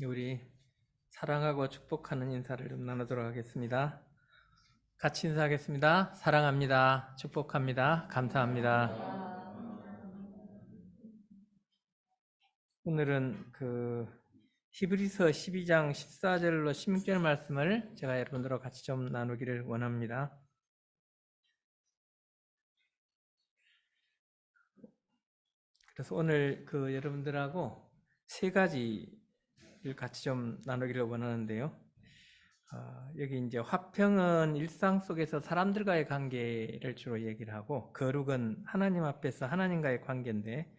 우리 사랑하고 축복하는 인사를 좀 나누도록 하겠습니다. 같이 인사하겠습니다. 사랑합니다. 축복합니다. 감사합니다. 오늘은 히브리서 12장 14절로 16절 말씀을 제가 여러분들과 같이 좀 나누기를 원합니다. 그래서 오늘 여러분들하고 세 가지를 같이 좀 나누기를 원하는데요. 여기 이제 화평은 일상 속에서 사람들과의 관계를 주로 얘기를 하고, 거룩은 하나님 앞에서 하나님과의 관계인데,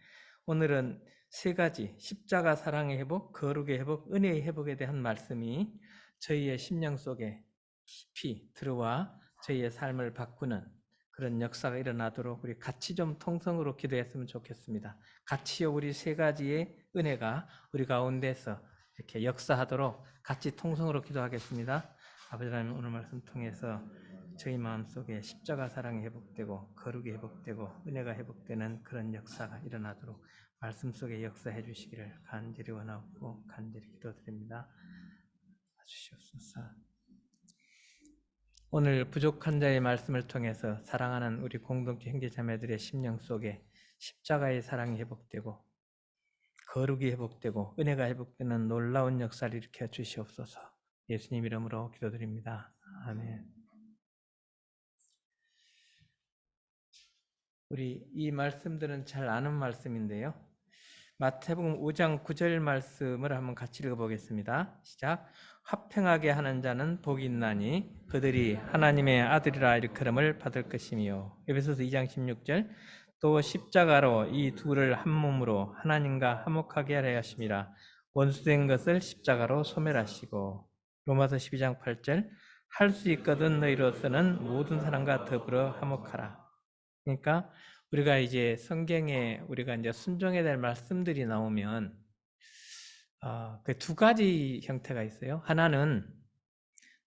오늘은 세 가지, 십자가 사랑의 회복, 거룩의 회복, 은혜의 회복에 대한 말씀이 저희의 심령 속에 깊이 들어와 저희의 삶을 바꾸는 그런 역사가 일어나도록 우리 같이 좀 통성으로 기도했으면 좋겠습니다. 같이요, 우리 세 가지의 은혜가 우리 가운데서 이렇게 역사하도록 같이 통성으로 기도하겠습니다. 아버지 하나님, 오늘 말씀 통해서 저희 마음속에 십자가 사랑이 회복되고 거룩이 회복되고 은혜가 회복되는 그런 역사가 일어나도록 말씀 속에 역사해 주시기를 간절히 원하고 간절히 기도드립니다. 봐주시옵소서. 오늘 부족한 자의 말씀을 통해서 사랑하는 우리 공동체 형제자매들의 심령 속에 십자가의 사랑이 회복되고 거룩이 회복되고 은혜가 회복되는 놀라운 역사를 일으켜 주시옵소서. 예수님 이름으로 기도드립니다. 아멘. 우리 이 말씀들은 잘 아는 말씀인데요. 마태복음 5장 9절 말씀을 한번 같이 읽어보겠습니다. 시작. 화평하게 하는 자는 복이 있나니 그들이 하나님의 아들이라 일컬음을 받을 것이며. 에베소서 2장 16절. 또 십자가로 이 둘을 한 몸으로 하나님과 화목하게 하려 하심이라. 원수된 것을 십자가로 소멸하시고. 로마서 12장 8절. 할 수 있거든 너희로서는 모든 사람과 더불어 화목하라. 그러니까 우리가 이제 성경에 우리가 이제 순종해야 될 말씀들이 나오면 그 두 가지 형태가 있어요. 하나는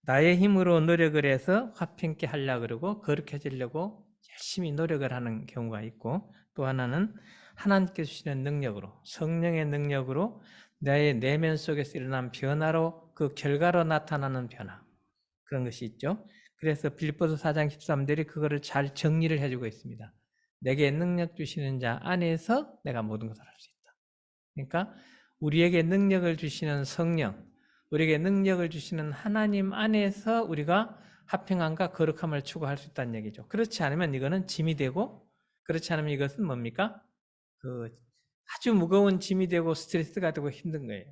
나의 힘으로 노력을 해서 화평케 하려고 그러고 거룩해지려고 열심히 노력을 하는 경우가 있고, 또 하나는 하나님께서 주시는 능력으로, 성령의 능력으로 나의 내면 속에서 일어난 변화로, 그 결과로 나타나는 변화, 그런 것이 있죠. 그래서 빌립보서 4장 13절이 그거를 잘 정리를 해주고 있습니다. 내게 능력 주시는 자 안에서 내가 모든 것을 할 수 있다. 그러니까 우리에게 능력을 주시는 성령, 우리에게 능력을 주시는 하나님 안에서 우리가 화평함과 거룩함을 추구할 수 있다는 얘기죠. 그렇지 않으면 이거는 짐이 되고, 그렇지 않으면 이것은 뭡니까? 아주 무거운 짐이 되고 스트레스가 되고 힘든 거예요.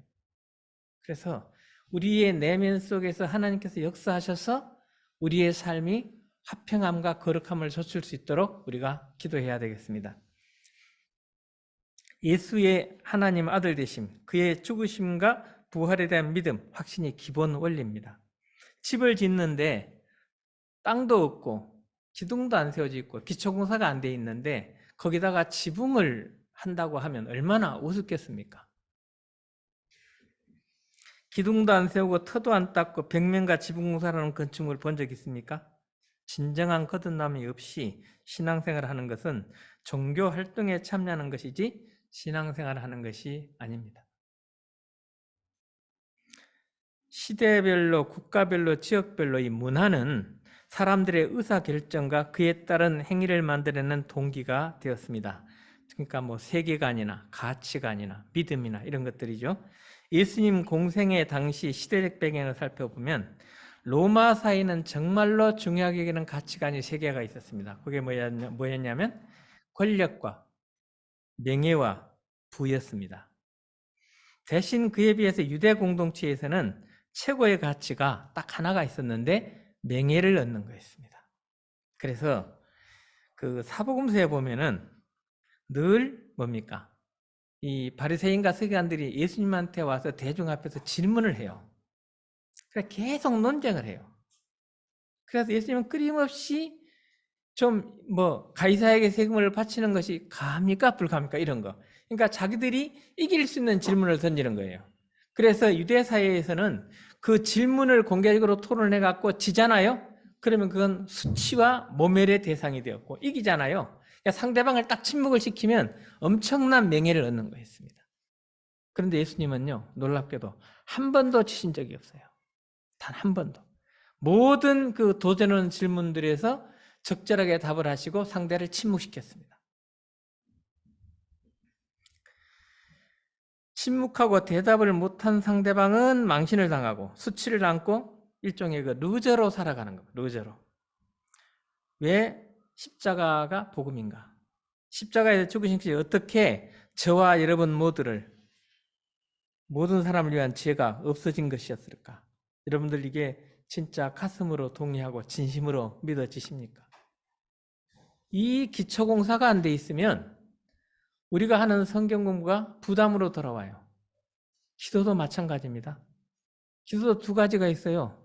그래서 우리의 내면 속에서 하나님께서 역사하셔서 우리의 삶이 화평함과 거룩함을 줬을 수 있도록 우리가 기도해야 되겠습니다. 예수의 하나님 아들 되심, 그의 죽으심과 부활에 대한 믿음, 확신이 기본 원리입니다. 집을 짓는데 땅도 없고 기둥도 안 세워져 있고 기초공사가 안 돼 있는데 거기다가 지붕을 한다고 하면 얼마나 우습겠습니까? 기둥도 안 세우고 터도 안 닦고 벽면과 지붕공사라는 건축물을 본 적 있습니까? 진정한 거듭남이 없이 신앙생활을 하는 것은 종교 활동에 참여하는 것이지 신앙생활을 하는 것이 아닙니다. 시대별로, 국가별로, 지역별로 이 문화는 사람들의 의사결정과 그에 따른 행위를 만들어내는 동기가 되었습니다. 그러니까 세계관이나 가치관이나 믿음이나 이런 것들이죠. 예수님 공생의 당시 시대적 배경을 살펴보면 로마 사회는 정말로 중요하게 여기는 가치관이 세 개가 있었습니다. 그게 뭐였냐면 권력과 명예와 부였습니다. 대신 그에 비해서 유대 공동체에서는 최고의 가치가 딱 하나가 있었는데 명예를 얻는 거였습니다. 그래서 사복음서에 보면은 늘 뭡니까? 이 바리새인과 서기관들이 예수님한테 와서 대중 앞에서 질문을 해요. 그래서 계속 논쟁을 해요. 그래서 예수님은 끊임없이 가이사에게 세금을 바치는 것이 가합니까? 불가합니까? 이런 거. 그러니까 자기들이 이길 수 있는 질문을 던지는 거예요. 그래서 유대 사회에서는 그 질문을 공개적으로 토론해 갖고 지잖아요. 그러면 그건 수치와 모멸의 대상이 되었고, 이기잖아요. 그러니까 상대방을 딱 침묵을 시키면 엄청난 명예를 얻는 거였습니다. 그런데 예수님은요, 놀랍게도 한 번도 치신 적이 없어요. 단 한 번도. 모든 그 도전하는 질문들에서 적절하게 답을 하시고 상대를 침묵시켰습니다. 침묵하고 대답을 못한 상대방은 망신을 당하고 수치를 안고 일종의 그 루저로 살아가는 겁니다. 루저로. 왜 십자가가 복음인가? 십자가에서 죽으신 것이 어떻게 저와 여러분 모두를, 모든 사람을 위한 지혜가 없어진 것이었을까? 여러분들 이게 진짜 가슴으로 동의하고 진심으로 믿어지십니까? 이 기초공사가 안 돼 있으면 우리가 하는 성경 공부가 부담으로 돌아와요. 기도도 마찬가지입니다. 기도도 두 가지가 있어요.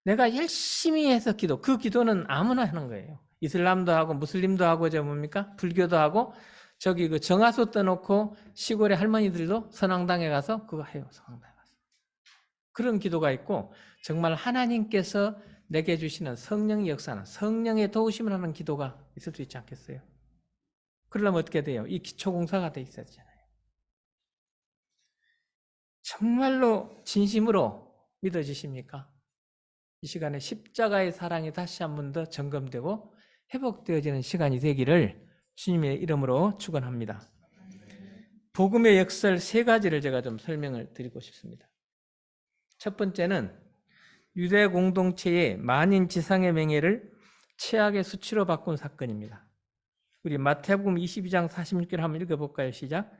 내가 열심히 해서 기도, 그 기도는 아무나 하는 거예요. 이슬람도 하고 무슬림도 하고 뭡니까? 불교도 하고 저기 그 정화수 떠놓고 시골의 할머니들도 선앙당에 가서 그거 해요. 선앙당에 가서. 그런 기도가 있고 정말 하나님께서 내게 주시는 성령의 역사는 성령의 도우심을 하는 기도가 있을 수 있지 않겠어요? 그러려면 어떻게 돼요? 이 기초공사가 돼 있어야 되잖아요. 정말로 진심으로 믿어지십니까? 이 시간에 십자가의 사랑이 다시 한 번 더 점검되고 회복되어지는 시간이 되기를 주님의 이름으로 축원합니다. 복음의 역설 세 가지를 제가 좀 설명을 드리고 싶습니다. 첫 번째는 유대 공동체의 만인 지상의 명예를 최악의 수치로 바꾼 사건입니다. 우리 마태복음 22장 46절 한번 읽어볼까요? 시작.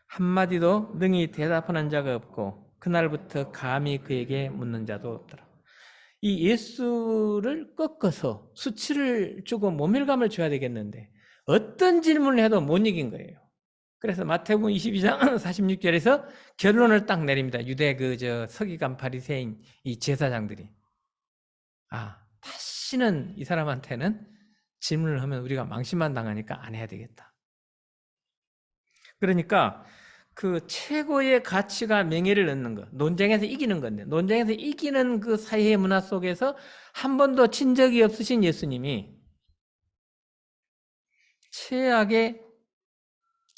한마디도 능히 대답하는 자가 없고 그날부터 감히 그에게 묻는 자도 없더라. 이 예수를 꺾어서 수치를 주고 모멸감을 줘야 되겠는데 어떤 질문을 해도 못 이긴 거예요. 그래서 마태복음 22장 46절에서 결론을 딱 내립니다. 유대 서기관 바리새인 이 제사장들이 다시는 이 사람한테는 질문을 하면 우리가 망신만 당하니까 안 해야 되겠다. 그러니까 그 최고의 가치가 명예를 얻는 것, 논쟁에서 이기는 건데 논쟁에서 이기는 그 사회의 문화 속에서 한 번도 친 적이 없으신 예수님이 최악의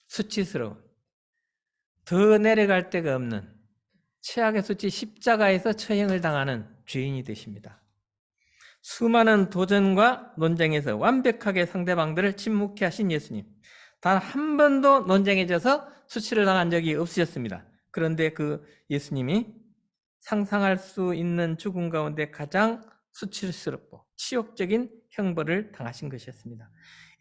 수치스러운, 더 내려갈 데가 없는 최악의 수치 십자가에서 처형을 당하는 죄인이 되십니다. 수많은 도전과 논쟁에서 완벽하게 상대방들을 침묵케 하신 예수님. 단 한 번도 논쟁에 져서 수치를 당한 적이 없으셨습니다. 그런데 그 예수님이 상상할 수 있는 죽음 가운데 가장 수치스럽고 치욕적인 형벌을 당하신 것이었습니다.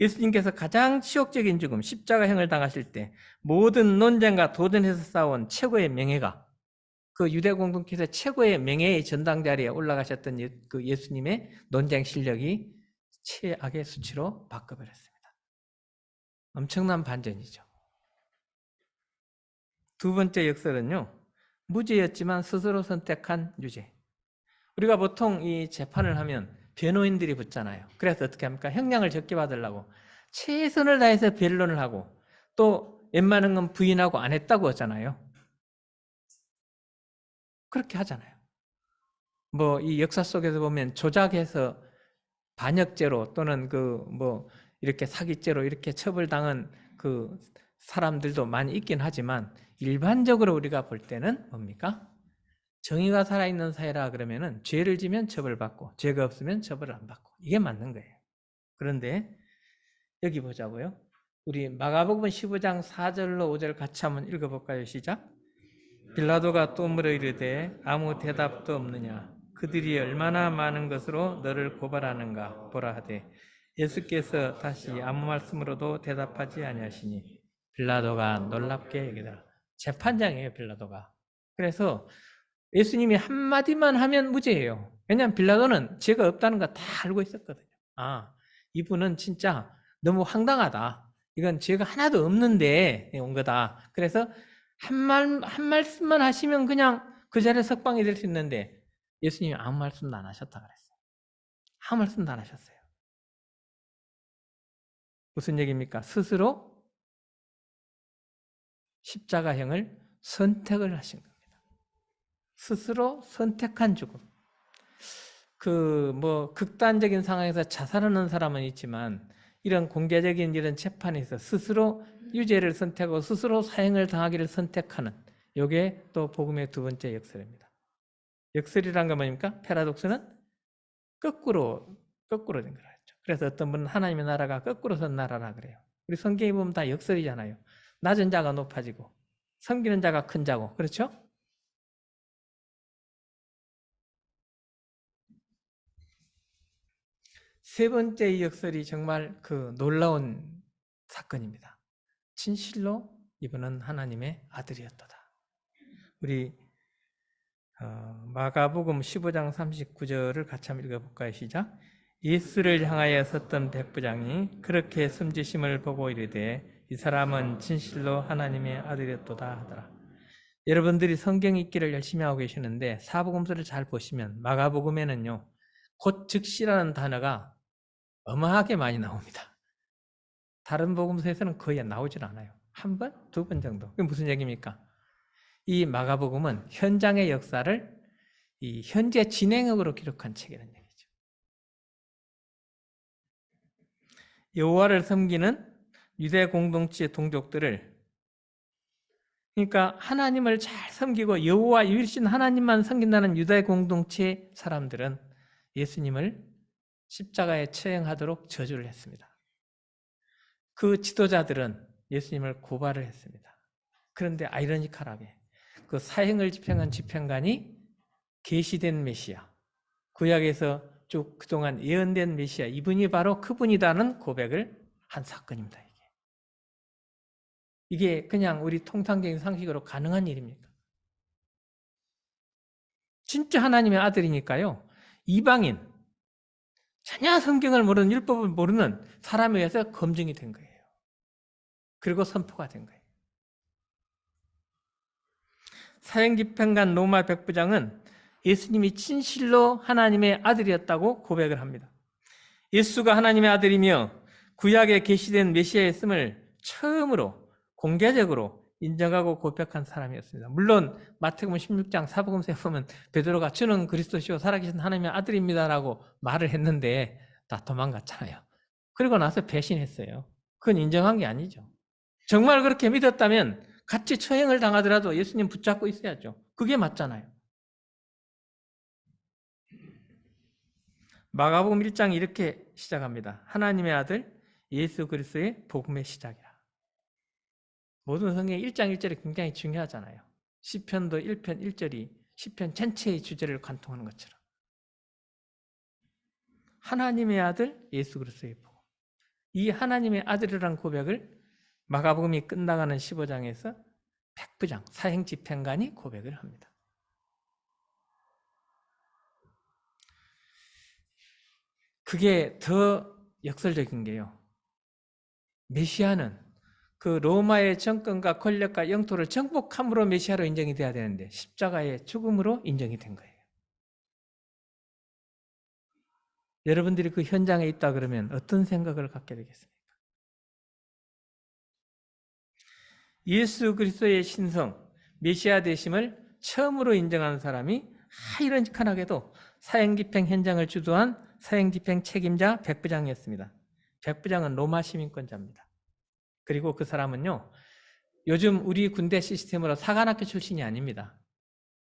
예수님께서 가장 치욕적인 죽음, 십자가형을 당하실 때 모든 논쟁과 도전에서 쌓아온 최고의 명예가 그 유대 공동체에서 최고의 명예의 전당 자리에 올라가셨던 그 예수님의 논쟁 실력이 최악의 수치로 바꿔버렸습니다. 엄청난 반전이죠. 두 번째 역설은요, 무죄였지만 스스로 선택한 유죄. 우리가 보통 이 재판을 하면 변호인들이 붙잖아요. 그래서 어떻게 합니까? 형량을 적게 받으려고 최선을 다해서 변론을 하고 또 웬만한 건 부인하고 안 했다고 하잖아요. 그렇게 하잖아요. 이 역사 속에서 보면 조작해서 반역죄로 또는 이렇게 사기죄로 이렇게 처벌당한 그 사람들도 많이 있긴 하지만 일반적으로 우리가 볼 때는 뭡니까? 정의가 살아있는 사회라 그러면은 죄를 지면 처벌받고 죄가 없으면 처벌을 안 받고 이게 맞는 거예요. 그런데 여기 보자고요. 우리 마가복음 15장 4절로 5절 같이 한번 읽어볼까요? 시작. 빌라도가 또 물어 이르되 아무 대답도 없느냐? 그들이 얼마나 많은 것으로 너를 고발하는가 보라 하되 예수께서 다시 아무 말씀으로도 대답하지 아니하시니 빌라도가 놀랍게 여기더라. 재판장이에요, 빌라도가. 그래서 예수님이 한마디만 하면 무죄예요. 왜냐하면 빌라도는 죄가 없다는 거 다 알고 있었거든요. 이분은 진짜 너무 황당하다. 이건 죄가 하나도 없는데 온 거다. 그래서 한 말씀만 하시면 그냥 그 자리에 석방이 될 수 있는데 예수님이 아무 말씀도 안 하셨다 그랬어요. 아무 말씀도 안 하셨어요. 무슨 얘기입니까? 스스로 십자가형을 선택을 하신 겁니다. 스스로 선택한 죽음. 극단적인 상황에서 자살하는 사람은 있지만 이런 공개적인 이런 재판에서 스스로 유죄를 선택하고 스스로 사형을 당하기를 선택하는 이게 또 복음의 두 번째 역설입니다. 역설이란 건 뭡니까? 패러독스는 거꾸로 된 거라 했죠. 그래서 어떤 분은 하나님의 나라가 거꾸로 선 나라라 그래요. 우리 성경에 보면 다 역설이잖아요. 낮은 자가 높아지고 섬기는 자가 큰 자고, 그렇죠? 세 번째 역설이 정말 그 놀라운 사건입니다. 진실로 이분은 하나님의 아들이었도다. 우리 마가복음 15장 39절을 같이 한번 읽어볼까요? 시작. 예수를 향하여 섰던 백부장이 그렇게 숨지심을 보고 이르되 이 사람은 진실로 하나님의 아들이었도다 하더라. 여러분들이 성경 읽기를 열심히 하고 계시는데 사복음서를 잘 보시면 마가복음에는요, 곧 즉시라는 단어가 어마하게 많이 나옵니다. 다른 복음서에서는 거의 나오질 않아요. 한 번, 두 번 정도. 그게 무슨 얘기입니까? 이 마가복음은 현장의 역사를 이 현재 진행형으로 기록한 책이라는 얘기죠. 여호와를 섬기는 유대 공동체의 동족들을, 그러니까 하나님을 잘 섬기고 여호와 유일신 하나님만 섬긴다는 유대 공동체 사람들은 예수님을 십자가에 처형하도록 저주를 했습니다. 그 지도자들은 예수님을 고발을 했습니다. 그런데 아이러니컬하게 그 사형을 집행한 집행관이 계시된 메시아, 구약에서 쭉 그동안 예언된 메시아, 이분이 바로 그분이다는 고백을 한 사건입니다. 이게 그냥 우리 통상적인 상식으로 가능한 일입니까? 진짜 하나님의 아들이니까요. 이방인, 전혀 성경을 모르는, 율법을 모르는 사람에 의해서 검증이 된 거예요. 그리고 선포가 된 거예요. 사형집행관 로마 백부장은 예수님이 진실로 하나님의 아들이었다고 고백을 합니다. 예수가 하나님의 아들이며 구약에 계시된 메시아였음을 처음으로 공개적으로 인정하고 고백한 사람이었습니다. 물론 마태복음 16장 사복음서에 보면 베드로가 주는 그리스도시요 살아계신 하나님의 아들입니다라고 말을 했는데 다 도망갔잖아요. 그리고 나서 배신했어요. 그건 인정한 게 아니죠. 정말 그렇게 믿었다면 같이 처형을 당하더라도 예수님 붙잡고 있어야죠. 그게 맞잖아요. 마가복음 1장 이렇게 시작합니다. 하나님의 아들 예수 그리스도의 복음의 시작이라. 모든 성경의 1장 1절이 굉장히 중요하잖아요. 시편도 1편 1절이 시편 전체의 주제를 관통하는 것처럼. 하나님의 아들 예수 그리스도의 복음. 이 하나님의 아들이라는 고백을 마가복음이 끝나가는 15장에서 백부장, 사형집행관이 고백을 합니다. 그게 더 역설적인 게요. 메시아는 그 로마의 정권과 권력과 영토를 정복함으로 메시아로 인정이 돼야 되는데 십자가의 죽음으로 인정이 된 거예요. 여러분들이 그 현장에 있다 그러면 어떤 생각을 갖게 되겠습니까? 예수 그리스도의 신성, 메시아 되심을 처음으로 인정한 사람이 아이러니컬하게도 사형집행 현장을 주도한 사형집행 책임자 백부장이었습니다. 백부장은 로마 시민권자입니다. 그리고 그 사람은요, 요즘 우리 군대 시스템으로 사관학교 출신이 아닙니다.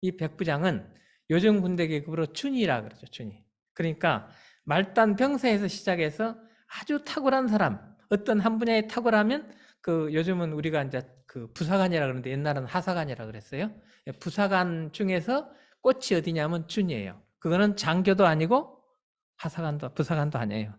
이 백부장은 요즘 군대 계급으로 준이라 그러죠, 준이. 그러니까 말단 병사에서 시작해서 아주 탁월한 사람, 어떤 한 분야에 탁월하면 그 요즘은 우리가 이제 그 부사관이라 그러는데 옛날은 하사관이라 그랬어요. 부사관 중에서 꽃이 어디냐면 준이에요. 그거는 장교도 아니고 하사관도 부사관도 아니에요.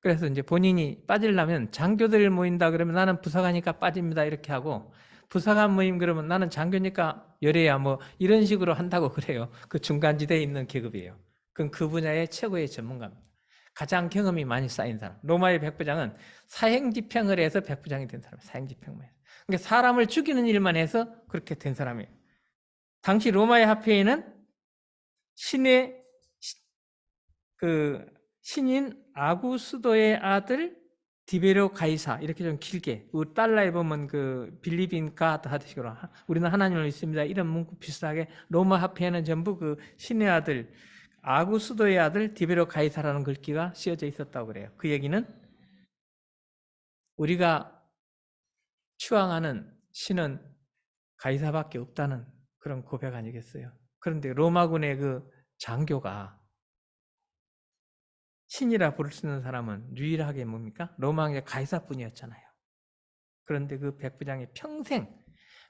그래서 이제 본인이 빠지려면 장교들 모인다 그러면 나는 부사관이니까 빠집니다 이렇게 하고, 부사관 모임 그러면 나는 장교니까 열애야 뭐 이런 식으로 한다고 그래요. 그 중간지대에 있는 계급이에요. 그건 그 분야의 최고의 전문가입니다. 가장 경험이 많이 쌓인 사람. 로마의 백부장은 사형집행을 해서 백부장이 된 사람이에요. 사형집행만 해서. 그러니까 사람을 죽이는 일만 해서 그렇게 된 사람이에요. 당시 로마의 화폐에는 신의 그 신인 아구스도의 아들 디베료 가이사, 이렇게 좀 길게, 우리 달러에 보면 그 빌리빈 가드 하듯이로 우리는 하나님을 믿습니다 이런 문구 비슷하게 로마 화폐에는 전부 그 신의 아들 아구스도의 아들 디베료 가이사라는 글귀가 씌어져 있었다고 그래요. 그 얘기는 우리가 추앙하는 신은 가이사밖에 없다는 그런 고백 아니겠어요? 그런데 로마군의 그 장교가 신이라 부를 수 있는 사람은 유일하게 뭡니까? 로마의 가이사뿐이었잖아요. 그런데 그 백부장이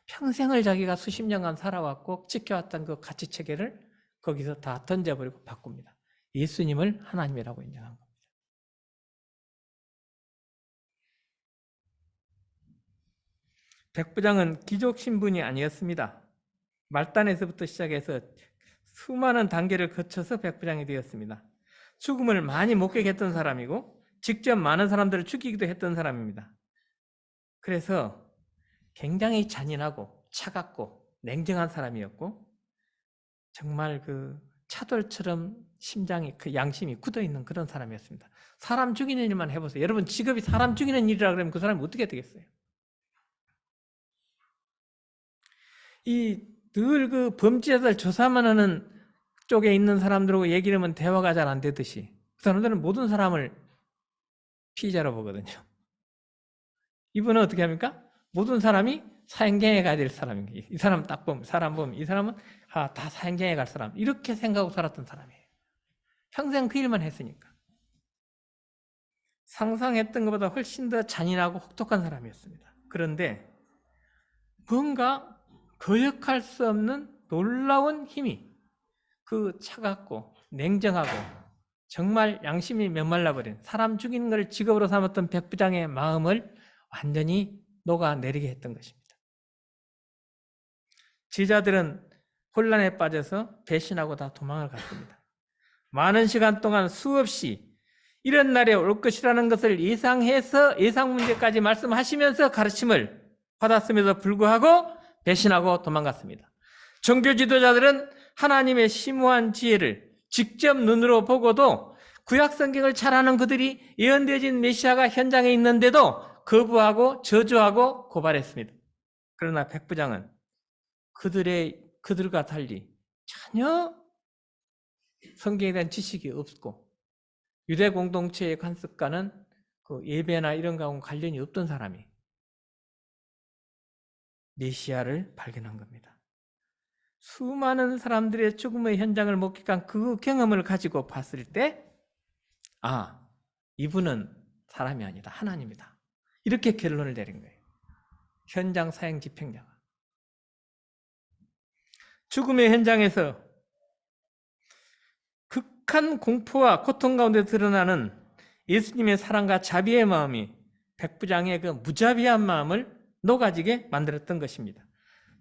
평생을 자기가 수십 년간 살아왔고 지켜왔던 그 가치체계를 거기서 다 던져버리고 바꿉니다. 예수님을 하나님이라고 인정한 겁니다. 백부장은 귀족 신분이 아니었습니다. 말단에서부터 시작해서 수많은 단계를 거쳐서 백부장이 되었습니다. 죽음을 많이 목격했던 사람이고 직접 많은 사람들을 죽이기도 했던 사람입니다. 그래서 굉장히 잔인하고 차갑고 냉정한 사람이었고 정말 그 차돌처럼 심장이 그 양심이 굳어있는 그런 사람이었습니다. 사람 죽이는 일만 해보세요. 여러분 직업이 사람 죽이는 일이라 그러면 그 사람이 어떻게 되겠어요? 이 늘 그 범죄자들 조사만 하는 쪽에 있는 사람들하고 얘기를 하면 대화가 잘 안 되듯이 그 사람들은 모든 사람을 피의자로 보거든요. 이분은 어떻게 합니까? 모든 사람이 사형장에 가야 될 사람인 이 사람 딱 보면 사람 보면 이 사람은 다 사형장에 갈 사람 이렇게 생각하고 살았던 사람이에요. 평생 그 일만 했으니까. 상상했던 것보다 훨씬 더 잔인하고 혹독한 사람이었습니다. 그런데 뭔가 거역할 수 없는 놀라운 힘이 그 차갑고 냉정하고 정말 양심이 메말라버린 사람 죽이는 걸 직업으로 삼았던 백부장의 마음을 완전히 녹아내리게 했던 것입니다. 제자들은 혼란에 빠져서 배신하고 다 도망을 갔습니다. 많은 시간 동안 수없이 이런 날에 올 것이라는 것을 예상해서 예상 문제까지 말씀하시면서 가르침을 받았음에도 불구하고 배신하고 도망갔습니다. 종교 지도자들은 하나님의 심오한 지혜를 직접 눈으로 보고도 구약 성경을 잘 아는 그들이 예언되어진 메시아가 현장에 있는데도 거부하고 저주하고 고발했습니다. 그러나 백부장은 그들과 달리 전혀 성경에 대한 지식이 없고 유대 공동체의 관습과는 그 예배나 이런 거하고 관련이 없던 사람이 메시아를 발견한 겁니다. 수많은 사람들의 죽음의 현장을 목격한 그 경험을 가지고 봤을 때 이분은 사람이 아니다. 하나님이다. 이렇게 결론을 내린 거예요. 현장 사형 집행자가. 죽음의 현장에서 극한 공포와 고통 가운데 드러나는 예수님의 사랑과 자비의 마음이 백부장의 그 무자비한 마음을 녹아지게 만들었던 것입니다.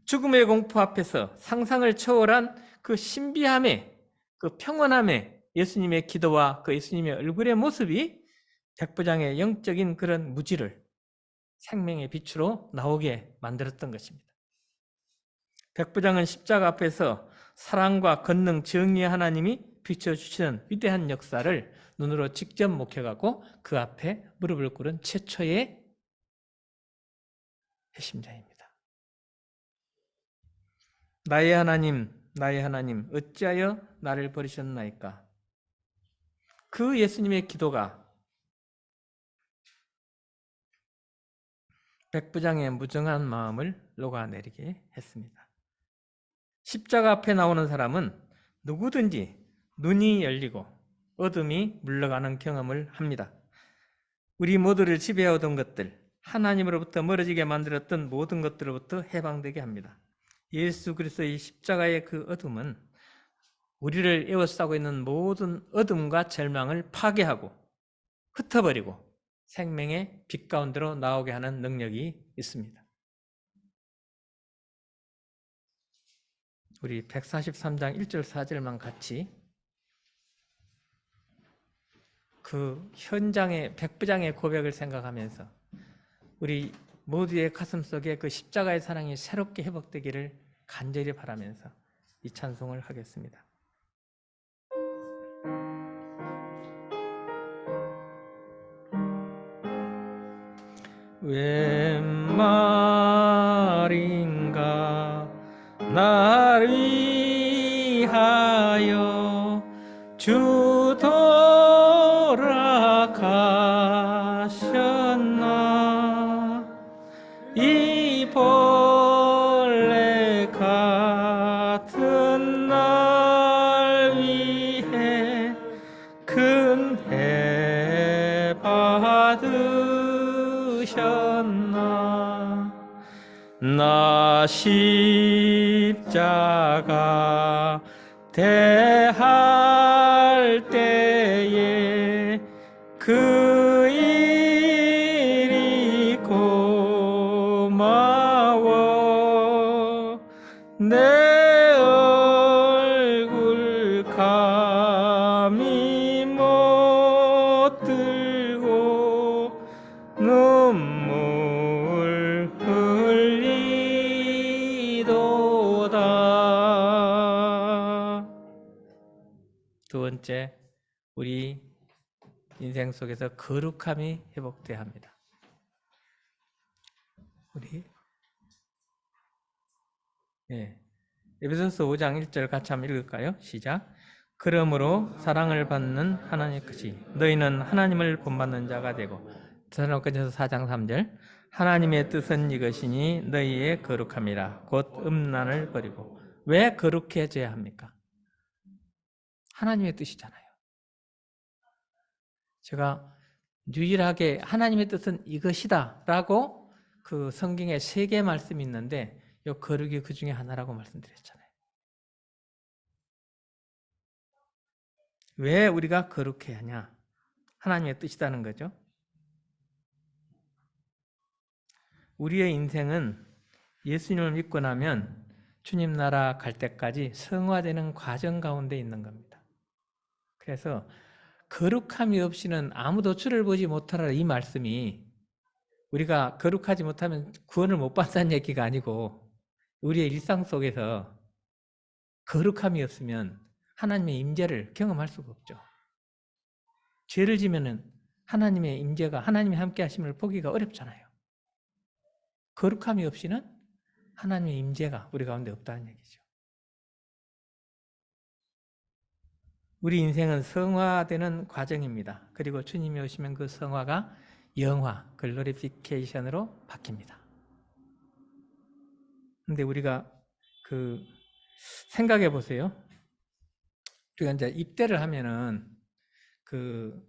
죽음의 공포 앞에서 상상을 초월한 그 신비함에 그 평온함에 예수님의 기도와 그 예수님의 얼굴의 모습이 백부장의 영적인 그런 무지를 생명의 빛으로 나오게 만들었던 것입니다. 백부장은 십자가 앞에서 사랑과 권능, 정의의 하나님이 비춰주시는 위대한 역사를 눈으로 직접 목격하고 그 앞에 무릎을 꿇은 최초의 회심자입니다. 나의 하나님, 나의 하나님, 어찌하여 나를 버리셨나이까? 그 예수님의 기도가 백부장의 무정한 마음을 녹아내리게 했습니다. 십자가 앞에 나오는 사람은 누구든지 눈이 열리고 어둠이 물러가는 경험을 합니다. 우리 모두를 지배하던 것들, 하나님으로부터 멀어지게 만들었던 모든 것들로부터 해방되게 합니다. 예수 그리스도의 십자가의 그 어둠은 우리를 에워싸고 있는 모든 어둠과 절망을 파괴하고 흩어버리고 생명의 빛 가운데로 나오게 하는 능력이 있습니다. 우리 143장 1절 4절만 같이 그 현장의 백부장의 고백을 생각하면서 우리 모두의 가슴 속에 그 십자가의 사랑이 새롭게 회복되기를 간절히 바라면서 이 찬송을 하겠습니다. 웬 말인가 나를 위하여 주 돌아가셨나 이 본래 날 위해 근혜 받으셨나. 나 십자가 대할 때에 그 일이 고마워. 내 얼굴 감히 못 들고 눈물 흘리도다. 두 번째, 우리 인생 속에서 거룩함이 회복돼야 합니다. 우리 에베소서 5장 1절 같이 한번 읽을까요? 시작. 그러므로 사랑을 받는 하나님의 것이 너희는 하나님을 본받는 자가 되고. 데살로니가전서 4장 3절. 하나님의 뜻은 이것이니 너희의 거룩함이라 곧 음란을 버리고. 왜 거룩해져야 합니까? 하나님의 뜻이잖아요. 제가 유일하게 하나님의 뜻은 이것이다 라고 그 성경에 3개 말씀이 있는데 이 거룩이 그 중에 하나라고 말씀드렸잖아요. 왜 우리가 거룩해야 하냐? 하나님의 뜻이라는 거죠. 우리의 인생은 예수님을 믿고 나면 주님 나라 갈 때까지 성화되는 과정 가운데 있는 겁니다. 그래서 거룩함이 없이는 아무도 주를 보지 못하라 이 말씀이 우리가 거룩하지 못하면 구원을 못 받는 얘기가 아니고 우리의 일상 속에서 거룩함이 없으면 하나님의 임재를 경험할 수가 없죠. 죄를 지면은 하나님의 임재가 하나님이 함께 하심을 보기가 어렵잖아요. 거룩함이 없이는 하나님의 임재가 우리 가운데 없다는 얘기죠. 우리 인생은 성화되는 과정입니다. 그리고 주님이 오시면 그 성화가 영화, 글로리피케이션으로 바뀝니다. 근데 우리가 생각해 보세요. 우리가 이제 입대를 하면은 4주,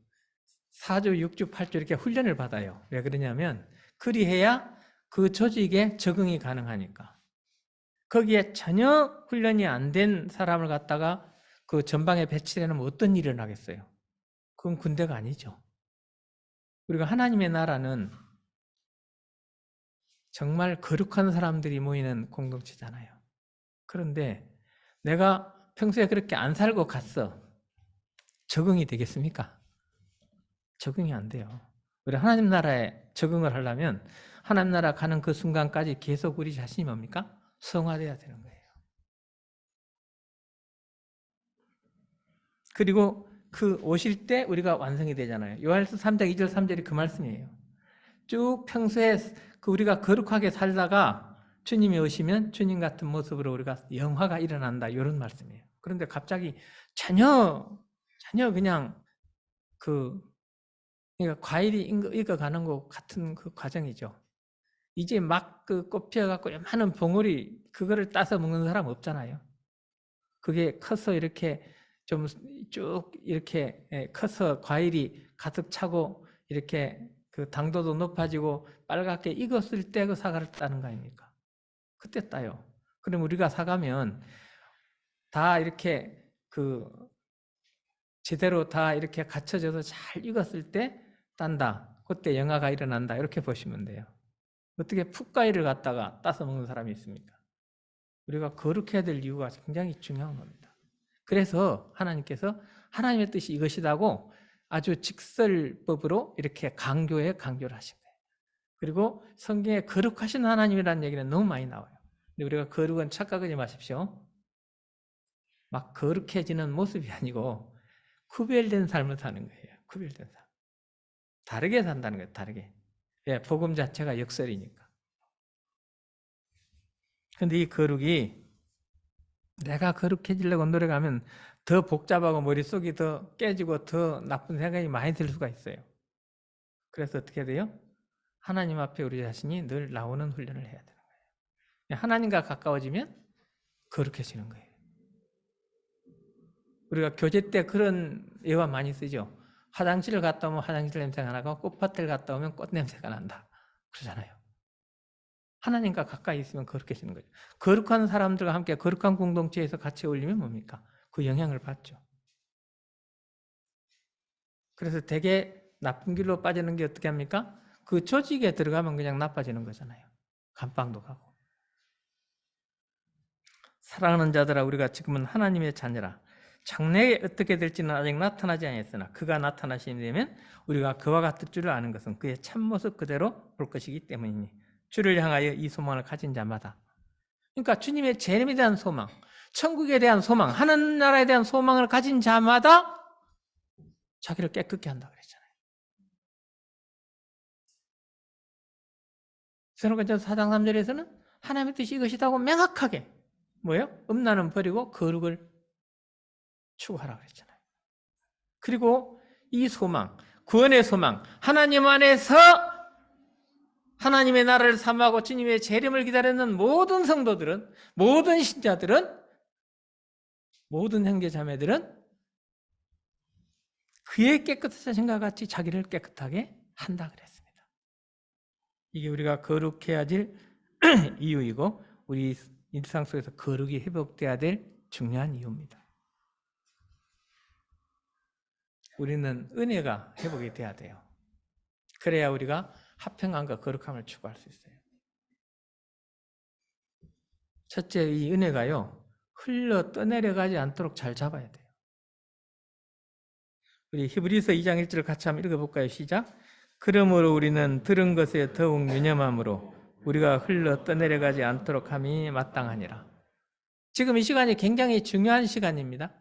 6주, 8주 이렇게 훈련을 받아요. 왜 그러냐면 그리해야 그 조직에 적응이 가능하니까. 거기에 전혀 훈련이 안 된 사람을 갖다가 그 전방에 배치해 놓으면 어떤 일이 일어나겠어요? 그건 군대가 아니죠. 우리가 하나님의 나라는 정말 거룩한 사람들이 모이는 공동체잖아요. 그런데 내가 평소에 그렇게 안 살고 갔어. 적응이 되겠습니까? 적응이 안 돼요. 우리 하나님 나라에 적응을 하려면 하나님 나라 가는 그 순간까지 계속 우리 자신이 뭡니까? 성화돼야 되는 거예요. 그리고 그 오실 때 우리가 완성이 되잖아요. 요한일서 3장 2절 3절이 그 말씀이에요. 쭉 평소에 우리가 거룩하게 살다가 주님이 오시면 주님 같은 모습으로 우리가 영화가 일어난다 이런 말씀이에요. 그런데 갑자기 전혀 그냥 그러니까 과일이 익어가는 것 같은 그 과정이죠. 이제 막 꽃 피어갖고 많은 봉우리 그거를 따서 먹는 사람 없잖아요. 그게 커서 이렇게 좀 쭉 이렇게 커서 과일이 가득 차고 이렇게 그 당도도 높아지고 빨갛게 익었을 때 그 사과를 따는 거 아닙니까? 그때 따요. 그럼 우리가 사가면 다 이렇게 제대로 다 이렇게 갖춰져서 잘 익었을 때 딴다. 그때 영화가 일어난다. 이렇게 보시면 돼요. 어떻게 풋과일을 갖다가 따서 먹는 사람이 있습니까? 우리가 거룩해야 될 이유가 굉장히 중요한 겁니다. 그래서 하나님께서 하나님의 뜻이 이것이라고 아주 직설법으로 이렇게 강조를 하신 거예요. 그리고 성경에 거룩하신 하나님이라는 얘기는 너무 많이 나와요. 근데 우리가 거룩은 착각하지 마십시오. 막 거룩해지는 모습이 아니고 구별된 삶을 사는 거예요. 구별된 삶. 다르게 산다는 거예요. 다르게. 예, 복음 자체가 역설이니까. 근데 이 거룩이 내가 거룩해지려고 노력하면 더 복잡하고 머릿속이 더 깨지고 더 나쁜 생각이 많이 들 수가 있어요. 그래서 어떻게 돼요? 하나님 앞에 우리 자신이 늘 나오는 훈련을 해야 되는 거예요. 하나님과 가까워지면 거룩해지는 거예요. 우리가 교제 때 그런 예화 많이 쓰죠. 화장실을 갔다 오면 화장실 냄새가 나고 꽃밭을 갔다 오면 꽃 냄새가 난다. 그러잖아요. 하나님과 가까이 있으면 거룩해지는 거죠. 거룩한 사람들과 함께 거룩한 공동체에서 같이 어울리면 뭡니까? 그 영향을 받죠. 그래서 되게 나쁜 길로 빠지는 게 어떻게 합니까? 그 조직에 들어가면 그냥 나빠지는 거잖아요. 감방도 가고. 사랑하는 자들아, 우리가 지금은 하나님의 자녀라. 장래에 어떻게 될지는 아직 나타나지 않았으나 그가 나타나시게 되면 우리가 그와 같을 줄을 아는 것은 그의 참모습 그대로 볼 것이기 때문이니 주를 향하여 이 소망을 가진 자마다, 그러니까 주님의 재림에 대한 소망, 천국에 대한 소망, 하늘나라에 대한 소망을 가진 자마다 자기를 깨끗게 한다 그랬잖아요. 데살로니가전서 4장 3절에서는 하나님의 뜻이 이것이다고 명확하게 뭐예요? 음란은 버리고 거룩을 추구하라 그랬잖아요. 그리고 이 소망, 구원의 소망, 하나님 안에서 하나님의 나라를 사모하고 주님의 재림을 기다리는 모든 성도들은, 모든 신자들은, 모든 형제자매들은 그의 깨끗하신과 같이 자기를 깨끗하게 한다 그랬습니다. 이게 우리가 거룩해야 될 이유이고 우리 일상 속에서 거룩이 회복돼야 될 중요한 이유입니다. 우리는 은혜가 회복이 돼야 돼요. 그래야 우리가 화평함과 거룩함을 추구할 수 있어요. 첫째, 이 은혜가요, 흘러 떠내려가지 않도록 잘 잡아야 돼요. 우리 히브리서 2장 1절을 같이 한번 읽어볼까요? 시작. 그러므로 우리는 들은 것에 더욱 유념함으로 우리가 흘러 떠내려가지 않도록 함이 마땅하니라. 지금 이 시간이 굉장히 중요한 시간입니다.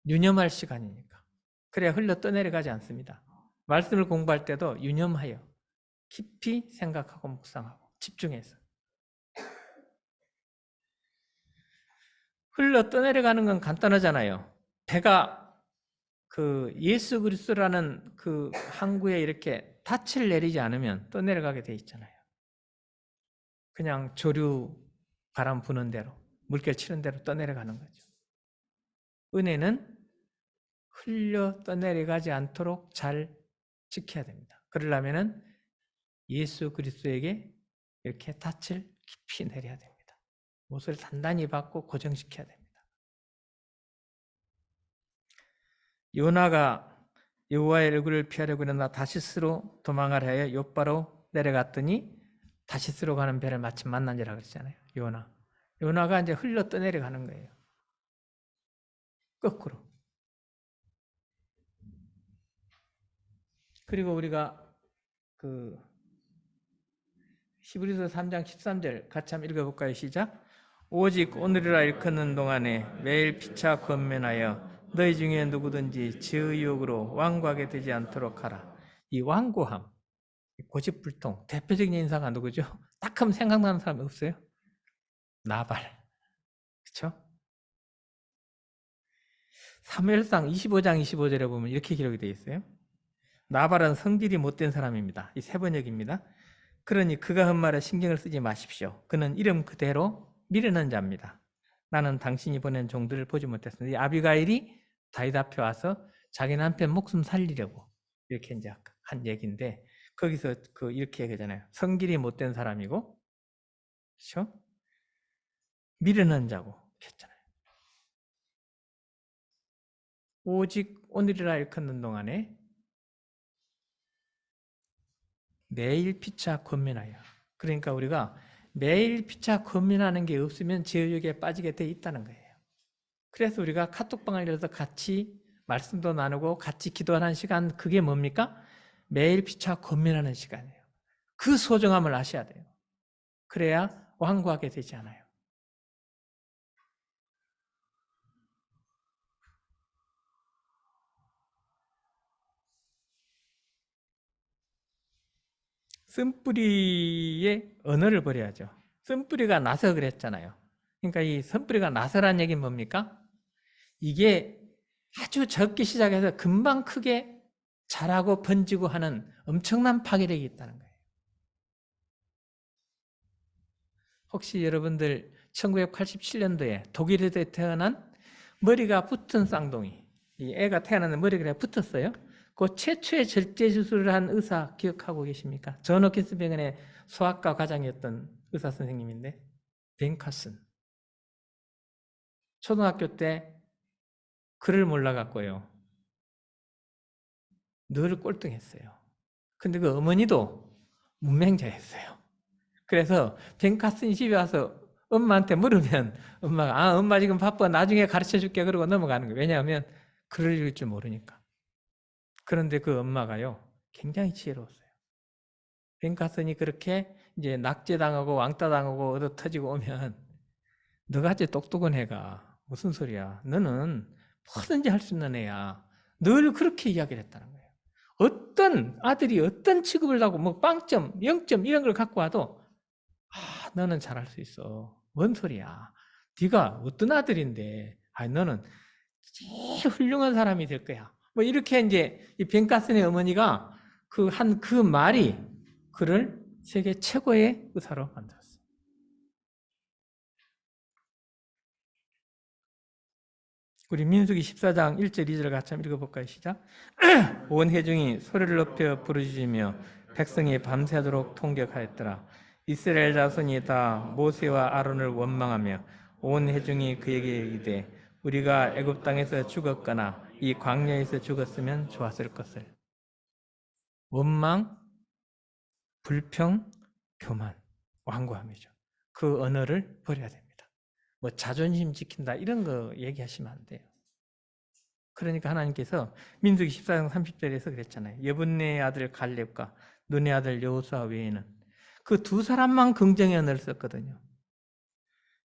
유념할 시간이니까. 그래야 흘러 떠내려가지 않습니다. 말씀을 공부할 때도 유념하여 깊이 생각하고 묵상하고 집중해서. 흘러 떠내려가는 건 간단하잖아요. 배가 그 예수 그리스도라는 그 항구에 이렇게 닻을 내리지 않으면 떠내려가게 돼 있잖아요. 그냥 조류 바람 부는 대로, 물결 치는 대로 떠내려가는 거죠. 은혜는 흘려 떠내려가지 않도록 잘 지켜야 됩니다. 그러려면은 예수 그리스도에게 이렇게 닻을 깊이 내려야 됩니다. 못을 단단히 받고 고정시켜야 됩니다. 요나가 여호와의 얼굴을 피하려고 일어나 다시스로 도망을 하여 욥바로 내려갔더니 다시스로 가는 배를 마침 만난지라 그랬잖아요. 요나가 이제 흘러 떠내려가는 거예요. 거꾸로. 그리고 우리가 그 히브리서 3장 13절 같이 한번 읽어볼까요? 시작. 오직 오늘이라 일컫는 동안에 매일 피차 권면하여 너희 중에 누구든지 죄의 유혹으로 완고하게 되지 않도록 하라. 이 완고함, 고집불통, 대표적인 인사가 누구죠? 딱 하면 생각나는 사람이 없어요? 나발. 그렇죠? 사무엘상 25장 25절에 보면 이렇게 기록이 되어 있어요. 나발은 성질이 못된 사람입니다. 이 세 번역입니다. 그러니 그가 한 말에 신경을 쓰지 마십시오. 그는 이름 그대로 미르는 자입니다. 나는 당신이 보낸 종들을 보지 못했습니다. 이 아비가일이 다윗 앞에 와서 자기 남편 목숨 살리려고 이렇게 이제 한 얘기인데 거기서 이렇게 얘기하잖아요. 성질이 못된 사람이고, 그렇죠? 미르는 자고 했잖아요. 오직 오늘이라 일컫는 동안에 매일 피차 권면하여. 그러니까 우리가 매일 피차 권면하는 게 없으면 죄욕에 빠지게 돼 있다는 거예요. 그래서 우리가 카톡방을 열어서 같이 말씀도 나누고 같이 기도하는 시간, 그게 뭡니까? 매일 피차 권면하는 시간이에요. 그 소중함을 아셔야 돼요. 그래야 완고하게 되지 않아요. 쓴뿌리의 언어를 버려야죠. 쓴뿌리가 나서 그랬잖아요. 그러니까 이 쓴뿌리가 나서란 얘기는 뭡니까? 이게 아주 적게 시작해서 금방 크게 자라고 번지고 하는 엄청난 파괴력이 있다는 거예요. 혹시 여러분들 1987년도에 독일에서 태어난 머리가 붙은 쌍둥이. 이 애가 태어났는데 머리가 붙었어요. 그 최초의 절제 수술을 한 의사 기억하고 계십니까? 존 홉킨스 병원의 소아과 과장이었던 의사 선생님인데, 벤 카슨. 초등학교 때 글을 몰라갖고요. 늘 꼴등했어요. 근데 그 어머니도 문맹자였어요. 그래서 벤 카슨이 집에 와서 엄마한테 물으면 엄마가 엄마 지금 바빠 나중에 가르쳐줄게 그러고 넘어가는 거예요. 왜냐하면 글을 읽을 줄 모르니까. 그런데 그 엄마가요 굉장히 지혜로웠어요. 벤 카슨이 그렇게 이제 낙제당하고 왕따당하고 얻어 터지고 오면 너같이 똑똑한 애가 무슨 소리야. 너는 뭐든지 할 수 있는 애야. 늘 그렇게 이야기를 했다는 거예요. 어떤 아들이 어떤 취급을 하고 뭐 빵점, 0점 이런 걸 갖고 와도 너는 잘할 수 있어. 뭔 소리야. 네가 어떤 아들인데 너는 제일 훌륭한 사람이 될 거야. 뭐 이렇게 이제 이 벤카슨의 어머니가 그 말이 그를 세계 최고의 의사로 만들었어요. 우리 민수기 14장 1절 2절 같이 한번 읽어볼까요? 시작. 온 회중이 소리를 높여 부르짖으며 백성이 밤새도록 통곡하였더라. 이스라엘 자손이 다 모세와 아론을 원망하며 온 회중이 그에게 이르되 우리가 애굽 땅에서 죽었거나 이 광야에서 죽었으면 좋았을 것을. 원망, 불평, 교만, 완고함이죠. 그 언어를 버려야 됩니다. 뭐 자존심 지킨다 이런 거 얘기하시면 안 돼요. 그러니까 하나님께서 민수기 14장 30절에서 그랬잖아요. 여분네의 아들 갈렙과 눈의 아들 여호수아 외에는 그 두 사람만 긍정의 언어를 썼거든요.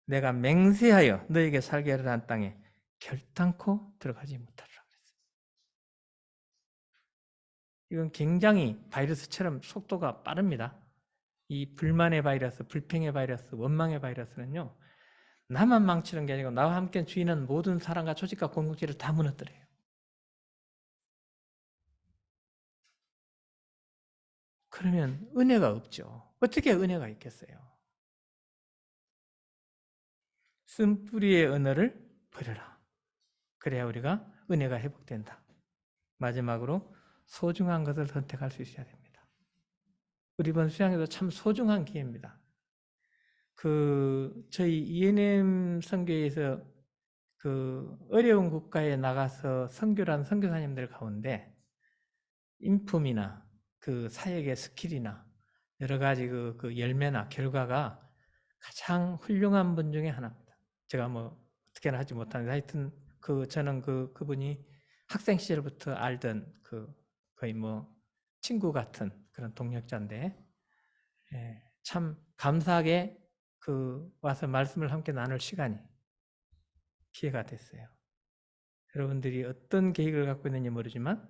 내가 맹세하여 너에게 살게 하리라 한 땅에 결단코 들어가지 못하리라 그랬어요. 이건 굉장히 바이러스처럼 속도가 빠릅니다. 이 불만의 바이러스, 불평의 바이러스, 원망의 바이러스는요. 나만 망치는 게 아니고 나와 함께 주인은 모든 사람과 조직과 공동체를 다 무너뜨려요. 그러면 은혜가 없죠. 어떻게 은혜가 있겠어요? 쓴뿌리의 언어를 버려라. 그래야 우리가 은혜가 회복된다. 마지막으로 소중한 것을 선택할 수 있어야 됩니다. 우리 이번 수양에도 참 소중한 기회입니다. 저희 ENM 선교에서 어려운 국가에 나가서 선교한 선교사님들 가운데 인품이나 사역의 스킬이나 여러 가지 열매나 결과가 가장 훌륭한 분 중에 하나입니다. 제가 뭐 어떻게나 하지 못하는데 하여튼 저는 그분이 학생 시절부터 알던 거의 뭐 친구 같은 그런 동역자인데 참 감사하게 와서 말씀을 함께 나눌 시간이 기회가 됐어요. 여러분들이 어떤 계획을 갖고 있는지 모르지만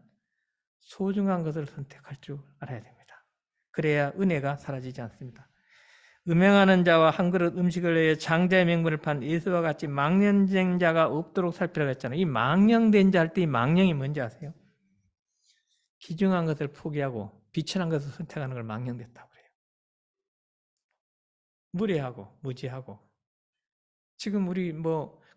소중한 것을 선택할 줄 알아야 됩니다. 그래야 은혜가 사라지지 않습니다. 음행하는 자와 한 그릇 음식을 위해 장자의 명분을 판 예수와 같이 망령된 자가 없도록 살피라고 했잖아요. 이 망령된 자 할 때 이 망령이 뭔지 아세요? 귀중한 것을 포기하고 비천한 것을 선택하는 걸 망령됐다고 그래요. 무례하고 무지하고. 지금 우리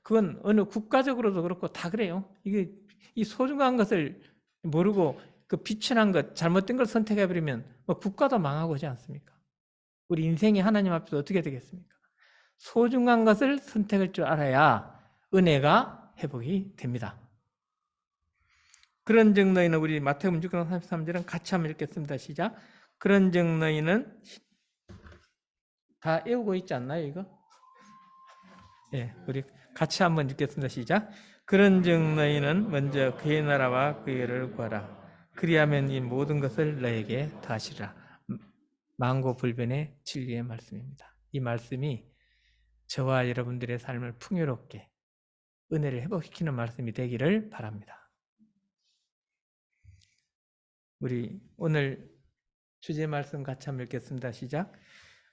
그건 어느 국가적으로도 그렇고 다 그래요. 이 소중한 것을 모르고 비천한 것, 잘못된 걸 선택해버리면 국가도 망하고 오지 않습니까? 우리 인생이 하나님 앞에서 어떻게 되겠습니까? 소중한 것을 선택할 줄 알아야 은혜가 회복이 됩니다. 그런즉 너희는 우리 마태복음 6장 33절은 같이 한번 읽겠습니다. 시작. 그런즉 너희는 다 외우고 있지 않나요, 이거? 예, 우리 같이 한번 읽겠습니다. 시작. 그런즉 너희는 먼저 그의 나라와 그의 의를 구하라. 그리하면 이 모든 것을 너에게 더하시리라. 만고불변의 진리의 말씀입니다. 이 말씀이 저와 여러분들의 삶을 풍요롭게 은혜를 회복시키는 말씀이 되기를 바랍니다. 우리 오늘 주제 말씀 같이 한번 읽겠습니다. 시작.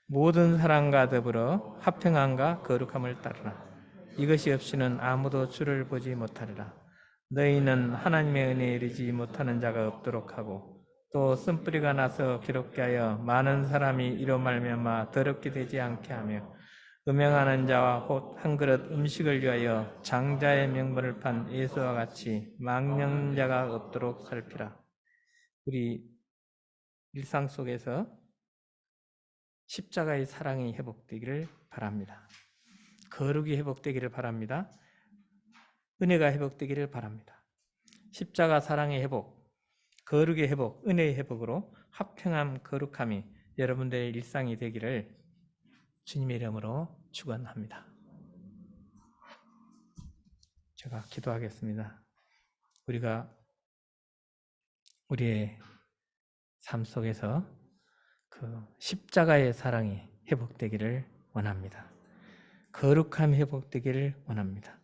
모든 사람과 더불어 화평함과 거룩함을 따르라. 이것이 없이는 아무도 주를 보지 못하리라. 너희는 하나님의 은혜에 이르지 못하는 자가 없도록 하고 또 쓴뿌리가 나서 괴롭게 하여 많은 사람이 이로 말미암아 더럽게 되지 않게 하며 음행하는 자와 곧 한 그릇 음식을 위하여 장자의 명분을 판 예수와 같이 망령자가 없도록 살피라. 우리 일상 속에서 십자가의 사랑이 회복되기를 바랍니다. 거룩이 회복되기를 바랍니다. 은혜가 회복되기를 바랍니다. 십자가 사랑의 회복, 거룩의 회복, 은혜의 회복으로 화평함, 거룩함이 여러분들의 일상이 되기를 주님의 이름으로 축원합니다. 제가 기도하겠습니다. 우리가 우리의 삶 속에서 그 십자가의 사랑이 회복되기를 원합니다. 거룩함이 회복되기를 원합니다.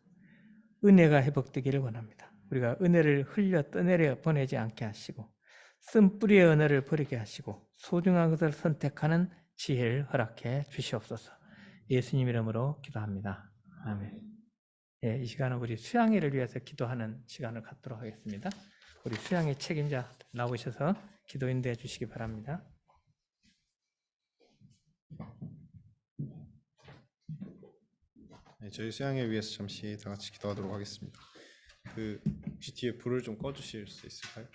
은혜가 회복되기를 원합니다. 우리가 은혜를 흘려 떠내려 보내지 않게 하시고 쓴뿌리의 은혜를 버리게 하시고 소중한 것을 선택하는 지혜를 허락해 주시옵소서. 예수님 이름으로 기도합니다. 아멘. 예, 이 시간은 우리 수양회를 위해서 기도하는 시간을 갖도록 하겠습니다. 우리 수양회 책임자 나오셔서 기도 인도해 주시기 바랍니다. 네, 저희 수양회 위해서 잠시 다 같이 기도하도록 하겠습니다. 혹시 뒤에 불을 좀 꺼주실 수 있을까요?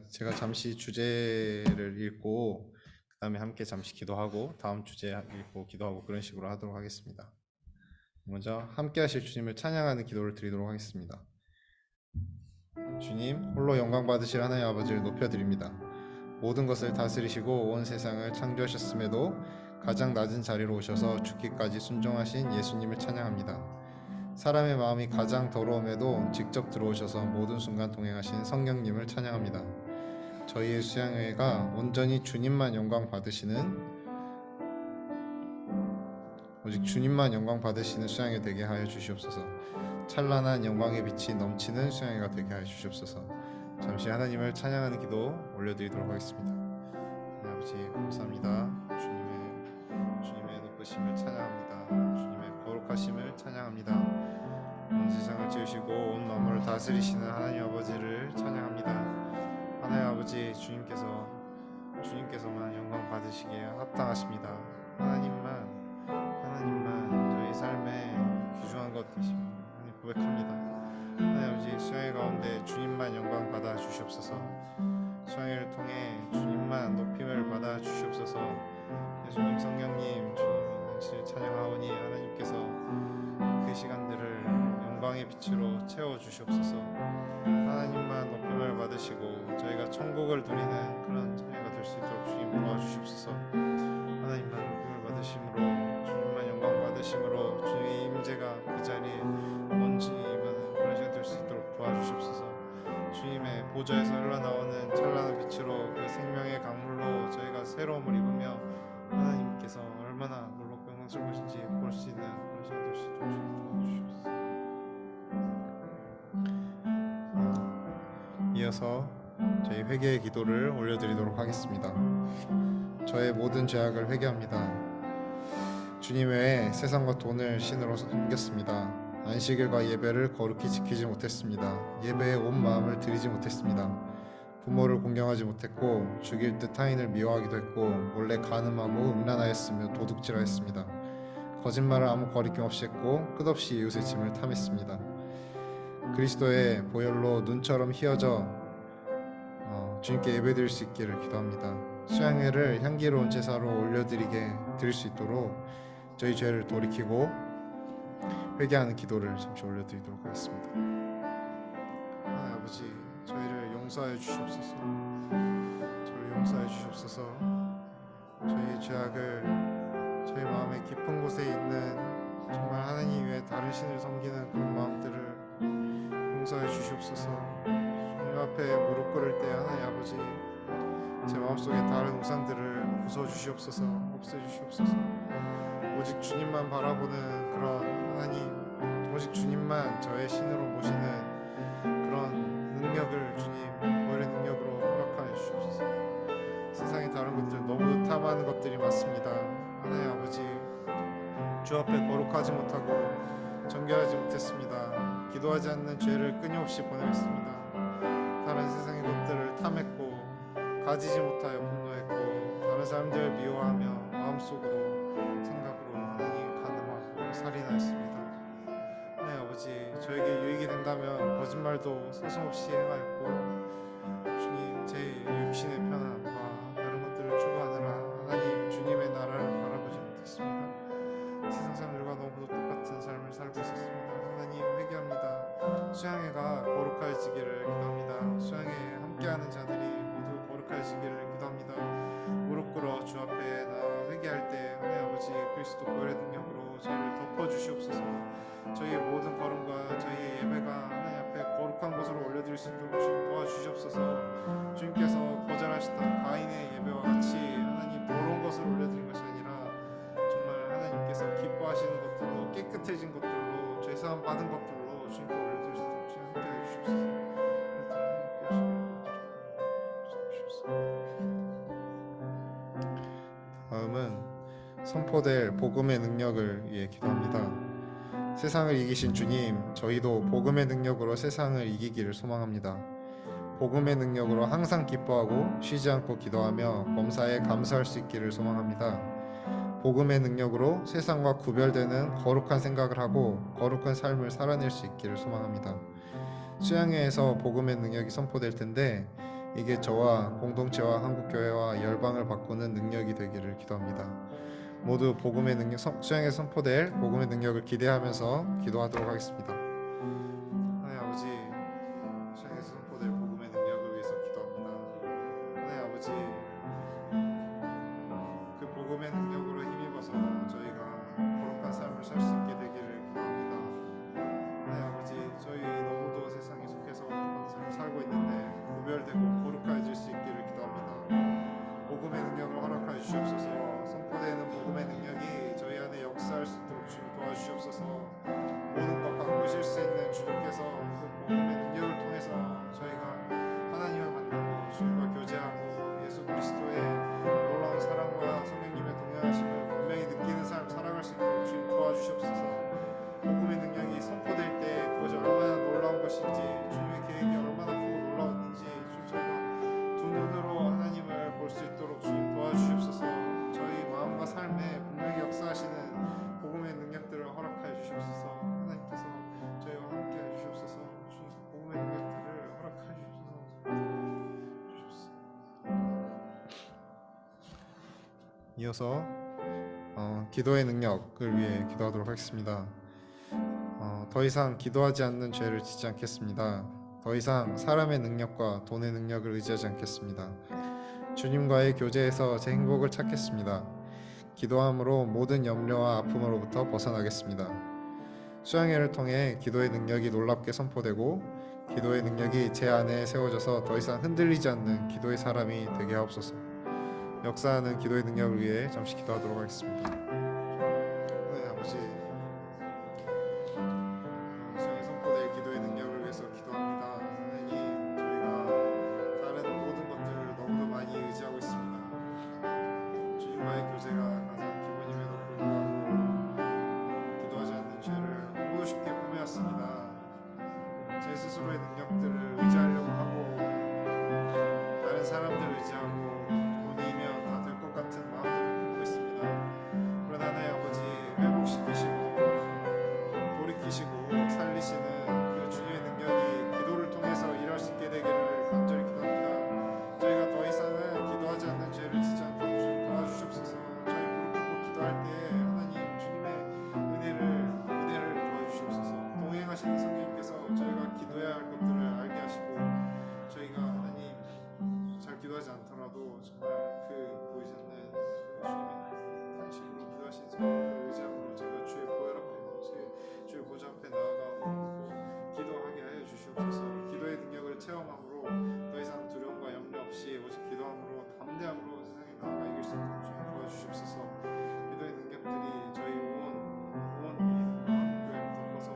제가 잠시 주제를 읽고 그 다음에 함께 잠시 기도하고 다음 주제 읽고 기도하고 그런 식으로 하도록 하겠습니다. 먼저 함께 하실 주님을 찬양하는 기도를 드리도록 하겠습니다. 주님, 홀로 영광 받으실 하나님 아버지를 높여드립니다. 모든 것을 다스리시고 온 세상을 창조하셨음에도 가장 낮은 자리로 오셔서 죽기까지 순종하신 예수님을 찬양합니다. 사람의 마음이 가장 더러움에도 직접 들어오셔서 모든 순간 동행하신 성령님을 찬양합니다. 저희의 수양회가 온전히 주님만 영광 받으시는 오직 주님만 영광 받으시는 수양회 되게 하여 주시옵소서. 찬란한 영광의 빛이 넘치는 수양회가 되게 하여 주시옵소서. 잠시 하나님을 찬양하는 기도 올려드리도록 하겠습니다. 하나님 아버지 감사합니다. 주님의 높으심을 찬양합니다. 주님의 거룩하심을 찬양합니다. 온 세상을 지으시고 온 만물을 다스리시는 하나님 아버지를 찬양합니다. 하나님 아버지 주님께서만 영광 받으시기에 합당하십니다. 하나님만 저희 삶에 귀중한 것 되십니다. 하나님 고백합니다. 하나님 아버지 수양회 가운데 주님만 영광 받아 주시옵소서. 수양회를 통해 주님만 높임을 받아 주시옵소서. 예수님, 성령님, 주님 당신을 찬양하오니 하나님께서 그 시간들을 영광의 빛으로 채워 주시옵소서. 하나님만 높임을 받으시고 저희가 천국을 누리는 그런 찬양가 될 수 있도록 주님 도와주시옵소서. 하나님만 높임을 받으심으로 주님만 영광 받으심으로 주님의 임재가 그 자리에 온전히 임하는 그런 시간 될 수 있도록 도와주시옵소서. 주님의 보좌에서 흘러나오는 찬란한 빛으로 그 생명의 강물로 저희가 새로움을 입으며 하나님께서 얼마나 놀랍고 영광스러우신지 볼 수 있는 그런 시간 될 수 있도록 도와주시옵소서. 이어서 저희 회개의 기도를 올려드리도록 하겠습니다. 저의 모든 죄악을 회개합니다. 주님 외에 세상과 돈을 신으로 섬겼습니다. 안식일과 예배를 거룩히 지키지 못했습니다. 예배에 온 마음을 드리지 못했습니다. 부모를 공경하지 못했고 죽일 듯 타인을 미워하기도 했고 몰래 간음하고 음란하였으며 도둑질하였습니다. 거짓말을 아무 거리낌 없이 했고 끝없이 이웃의 짐을 탐했습니다. 그리스도의 보혈로 눈처럼 휘어져 주님께 예배드릴 수 있기를 기도합니다. 수양회를 향기로운 제사로 드릴 수 있도록 저희 죄를 돌이키고 회개하는 기도를 잠시 올려드리도록 하겠습니다. 하나님 아버지, 저희를 용서하여 주시옵소서. 저를 용서하여 주시옵소서. 저희의 죄악을 저희 마음의 깊은 곳에 있는 정말 하나님 외에 다른 신을 섬기는 그런 마음들을 용서하여 주시옵소서. 주님 앞에 무릎 꿇을 때 하나님 아버지, 제 마음속에 다른 우상들을 부숴주시옵소서. 없애주시옵소서. 오직 주님만 바라보는 그런 하나님, 오직 주님만 저의 신으로 모시는 그런 능력을 주님 보혈의 능력으로 허락하여 주시옵소서. 세상의 다른 것들 너무 탐하는 것들이 많습니다. 하나님 아버지, 주 앞에 거룩하지 못하고 정결하지 못했습니다. 기도하지 않는 죄를 끊임없이 보내왔습니다. 다른 세상의 것들을 탐했고 가지지 못하여 분노했고 다른 사람들을 미워하며 마음속으로 생각으로 하나님 간음하고 살인하였습니다. 하나님 아버지, 저에게 유익이 된다면 거짓말도 서슴없이 행하였고, 주님, 제 육신의 편안과 다른 것들을 추구하느라 하나님 주님의 나라를 바라보지 못했습니다. 세상 사람들과 너무도 똑같은 삶을 살고 있었습니다. 하나님 회개합니다. 수양회가 거룩해지기를 기도합니다. 수양회에 함께하는 자들이 모두 거룩해지기를 기도합니다. 무릎 꿇어 주 앞에 나아 회개할 때 하나님 아버지 그리스도 보혈의 능력으로 저희를 덮어주시옵소서. 저희의 모든 걸음과 저희의 예배가 하나님 앞에 거룩한 곳으로 올려드릴 수 있도록 주님 도와주시옵소서. 주님께서 거절하셨던 가인의 예배와 같이 하나님 더러운 것을 올려드린 것이 아니라 정말 하나님께서 기뻐하시는 것들로 깨끗해진 것들로 죄사함 받은 것들로 주님께 올려드릴 수 있도록 주님 함께해 주시옵소서. 다음은 선포될 복음의 능력을 위해 기도합니다. 세상을 이기신 주님, 저희도 복음의 능력으로 세상을 이기기를 소망합니다. 복음의 능력으로 항상 기뻐하고 쉬지 않고 기도하며 범사에 감사할 수 있기를 소망합니다. 복음의 능력으로 세상과 구별되는 거룩한 생각을 하고 거룩한 삶을 살아낼 수 있기를 소망합니다. 수양회에서 복음의 능력이 선포될 텐데 이게 저와 공동체와 한국교회와 열방을 바꾸는 능력이 되기를 기도합니다. 모두 복음의 능력, 수양회에서 선포될 복음의 능력을 기대하면서 기도하도록 하겠습니다. 하나님 아버지, 수양회에서 선포될 복음의 능력을 위해서 기도합니다. 하나님 아버지, 그 복음의 능력으로 힘입어서 저희가 거룩한 삶을 살 수 있게 되기를 기도합니다. 하나님 아버지, 저희 너무도 세상에 속해서 똑같은 삶을 살고 있는데 구별되고 거룩해질 수 있기를 기도합니다. 복음의 능력을 허락하여 주시옵소서. 선포되는 복음의 능력이 저희 안에 역사할 수 있도록 주님 도와주시옵소서. 모든 것 바꾸실 수 있는 주님께서 그 복음의 능력을 통해서 저희가 하나님을 만나고 주님과 교제하고 예수 그리스도의 놀라운 사랑과 성령님의 동행하심을 분명히 느끼는 삶 살아갈 수 있도록 주님 도와주시옵소서. 복음의 능력이 선포될 때 그것이 얼마나 놀라운 것인지, 주님의 계획이 얼마나 크고 놀라웠는지 주님 저희가 두 눈으로 하나님을 볼 수 있도록 주님 도와주시옵소서. 저희 마음과 삶에 분명히 역사하시는 복음의 능력들을 허락하여 주시옵소서. 하나님께서 저희와 함께 해주시옵소서. 주님 복음의 능력들을 허락하여 주시옵소서. 이어서 기도의 능력을 위해 기도하도록 하겠습니다. 더 이상 기도하지 않는 죄를 짓지 않겠습니다. 더 이상 사람의 능력과 돈의 능력을 의지하지 않겠습니다. 주님과의 교제에서 제 행복을 찾겠습니다. 기도함으로 모든 염려와 아픔으로부터 벗어나겠습니다. 수양회를 통해 기도의 능력이 놀랍게 선포되고 기도의 능력이 제 안에 세워져서 더 이상 흔들리지 않는 기도의 사람이 되게 하옵소서. 역사하는 기도의 능력을 위해 잠시 기도하도록 하겠습니다. 네, 아버지, 수양회 선포될 기도의 능력을 위해서 기도합니다. 하나님, 저희가 다른 모든 것들을 너무도 많이 의지하고 있습니다. 주님과의 교제가 가장 기본임에도 불구하고 기도하지 않는 죄를 너무 쉽게 범해왔습니다. 제 스스로의 능력들을 의지하려고 하고 다른 사람들을 의지하고 돈이면 다 될 것 같은 마음들을 품고 있습니다. 그러나 하나님 아버지, 회복시키시고 돌이키시고 살리시는 그 주님의 능력이 기도를 통해서 일할 수 있게 되기를 간절히 기도합니다. 저희가 더 이상은 기도하지 않는 죄를 짓지 않도록 주님 도와주시옵소서. 저희 무릎 꿇고 기도할 때 하나님 주님의 은혜를 도와주시옵소서. 동행하시는 성령님께서 저희가 기도해야 할 것들을 알게 하시고 저희가 하나님 잘 기도하지 않더라도 정말 그 보이지 않는 주님의 탄식으로 기도하시는 성령님을 의지함으로 저희가 주의 보혈 앞에 주의 보좌 앞에 나아가고 기도하게 하여 주시옵소서. 기도의 능력을 체험함으로 더 이상 두려움과 염려 없이 오직 기도함으로 담대함으로 세상에 나아가 이길 수 있도록 주님 도와주시옵소서. 기도의 능력들이 저희 온 교회를 덮어서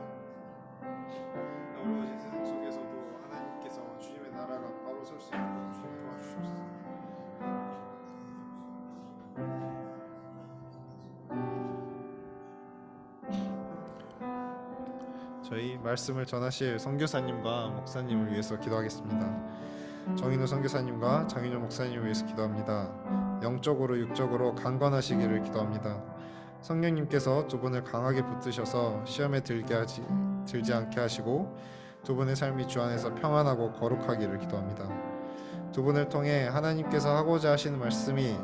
어려워진 세상 속에서도 하나님께서 주님의 나라가 바로 설 수 있도록 주님 도와주시옵소서. 저희 말씀을 전하실 선교사님과 목사님을 위해서 기도하겠습니다. 정인호 선교사님과 장윤호 목사님을 위해서 기도합니다. 영적으로 육적으로 강건하시기를 기도합니다. 성령님께서 두 분을 강하게 붙드셔서 시험에 들지 않게 하시고 두 분의 삶이 주 안에서 평안하고 거룩하기를 기도합니다. 두 분을 통해 하나님께서 하고자 하시는 말씀이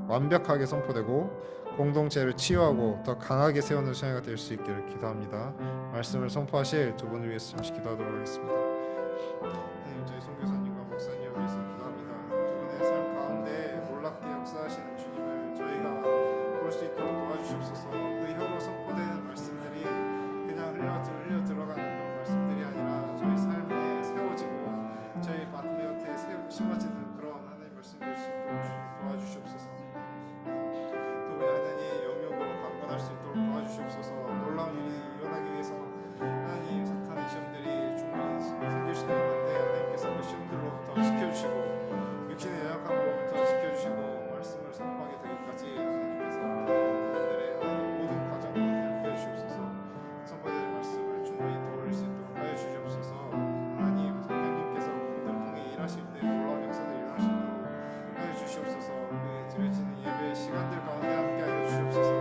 완벽하게 선포되고 공동체를 치유하고 더 강하게 세우는 수양회가 될 수 있기를 기도합니다. 말씀을 선포하실 두 분을 위해서 잠시 기도하도록 하겠습니다. 하나님, 저희 선교사님과 목사님을 위해서 기도합니다. 두 분의 삶 가운데 놀랍게 역사하시는 주님을 저희가 볼 수 있도록 도와주시옵소서. 그 혀로 선포되는 말씀들이 그냥 흘려 들어가는 그런 말씀들이 아니라 저희 삶에 세워지고 저희 마음 곁에 심어지는 그런 하나님 말씀 될 수 있도록 도와주시옵소서. 또 우리 하나님 영역으로 강건할 수 있도록 도와주시옵소서. 놀라운 일이 일어나기 위해서 하나님 사탄의 시험들이 충분히 생길 수도 있는데 하나님께서 그 시험들로부터 지켜주시고 육신의 연약함으로부터 지켜주시고 말씀을 선포하게 되기까지 하나님께서 그들의 모든 과정을 함께해 주시옵소서. 선포된 말씀을 충분히 떠올릴 수 있도록 하여 주시옵소서. 하나님 성령님께서 그들 통해 일하실 때 놀라운 역사들이 일어날 수 있도록 하여 주시옵소서. 그 드려지는 예배의 시간들 가운데 함께 하여 주시옵소서. 그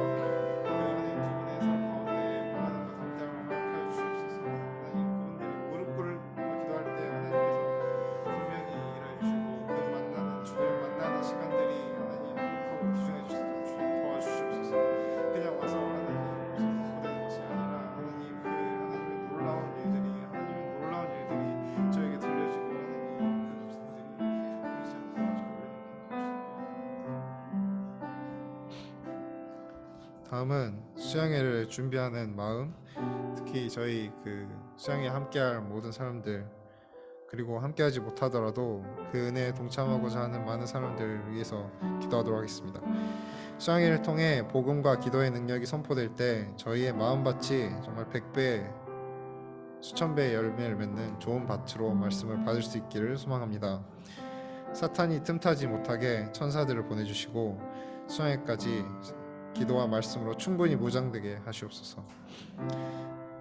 하나님 두 분의 삶 가운데 많은 것 담대함을 허락하여 주시옵소서. 하나님 그분들이 무릎 꿇을 기도할 때 하나님께서 분명히 일하여 주시고 그 만나는 주님을 만나는 시간들이 하나님 꼭 기준해 주시도록 도와주시옵소서. 그냥 와서 하나님 선포되는 것이 아니라 하나님 그 하나님의 놀라운 일들이 저에게 들려지고 하나님 그 말씀들이 보이지 않고 다음은 수양회를 준비하는 마음, 특히 저희 그 수양회 함께할 모든 사람들 그리고 함께하지 못하더라도 그 은혜에 동참하고자 하는 많은 사람들을 위해서 기도하도록 하겠습니다. 수양회를 통해 복음과 기도의 능력이 선포될 때 저희의 마음밭이 정말 100배, 수천 배의 열매를 맺는 좋은 밭으로 말씀을 받을 수 있기를 소망합니다. 사탄이 틈타지 못하게 천사들을 보내주시고 수양회까지 기도와 말씀으로 충분히 무장되게 하시옵소서.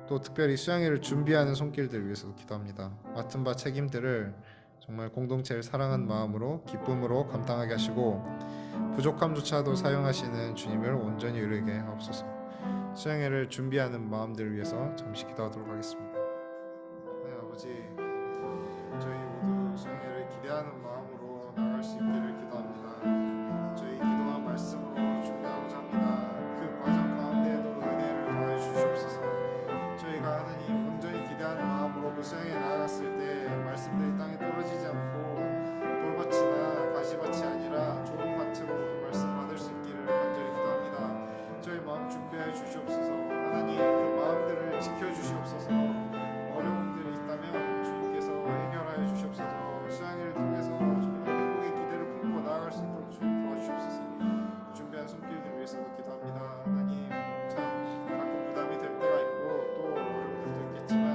또 특별히 수양회를 준비하는 손길들 위해서도 기도합니다. 맡은 바 책임들을 정말 공동체를 사랑하는 마음으로 기쁨으로 감당하게 하시고 부족함조차도 사용하시는 주님을 온전히 이루게 하옵소서. 수양회를 준비하는 마음들을 위해서 잠시 기도하도록 하겠습니다. 네, 아버지, 저희 모두 수양회를 기대하는 마음으로 나갈 수 있기를 기도합니다. 저희 기도와 말씀으로 준비하고자 합니다. 그 과정 가운데에도 은혜를 더해 주시옵소서. 저희가 하나님 온전히 기대하는 마음으로 그 수양에 나아갔을 때 말씀들이 땅에 떨어지지 않고 돌밭이나 가시밭이 아니라 좋은 밭으로 그 말씀 받을 수 있기를 간절히 기도합니다. 저희 마음 준비해 주시옵소서. 하나님 그 마음들을 지켜주시옵소서. 어려움들이 있다면 주님께서 해결하여 주시옵소서. 수양회를 통해서 정말 행복의 기대를 품고 나아갈 수 있도록 주님 도와주시옵소서. 준비한 손길들 위해서도 기도합니다. 하나님 참 가끔 부담이 될 때가 있고 또 어려울 때도 있겠지만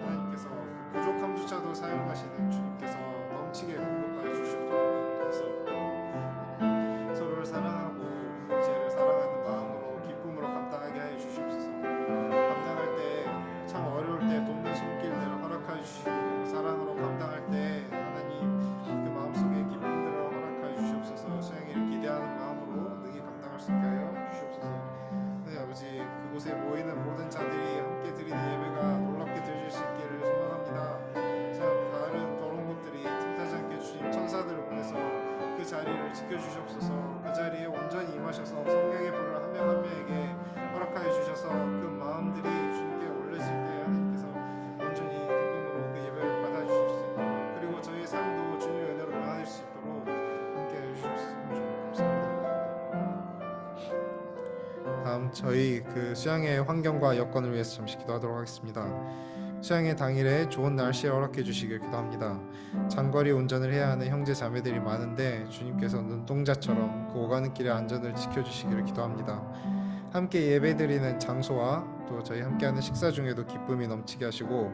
하나님께서 부족함조차도 사용하시는 주님께서 넘치게 공급하여 주시옵소서. 서로를 사랑하고 공동체를 사랑하는 마음으로 기쁨으로 감당하게 하여 주시옵소서. 감당할 때 참 어려울 때 돕는 손길들을 허락하여 주시고 사랑으로 감당할 때 하나님 그 마음속에 기쁨들을 허락하여 주시옵소서. 수양회를 기대하는 마음으로 능히 감당할 수 있게 하여 주시옵소서. 네, 아버지 그곳에 모이는 모든 자들이 함께 드리는 예배가 놀랍게 드릴 수 있기를 소망합니다. 참 다른 더러운 것들이 틈타지 않게 주님 천사들을 보내서 그 자리를 지켜주시옵소서. 그 자리에 온전히 임하셔서 성령의 불을 한 명 한 명에게 허락하여 주셔서 그 마음들이 주님께 올려질 때 하나님께서 온전히 기쁨으로 그 예배를 받아주실 수 있도록 그리고 저희의 삶도 주님의 은혜로 변화될 수 있도록 함께 해주시옵소서. 감사합니다. 다음 저희 그 수양의 환경과 여건을 위해서 잠시 기도하도록 하겠습니다. 수양의 당일에 좋은 날씨를 허락해 주시길 기도합니다. 장거리 운전을 해야 하는 형제 자매들이 많은데 주님께서 눈동자처럼 그 오가는 길의 안전을 지켜주시기를 기도합니다. 함께 예배드리는 장소와 또 저희 함께하는 식사 중에도 기쁨이 넘치게 하시고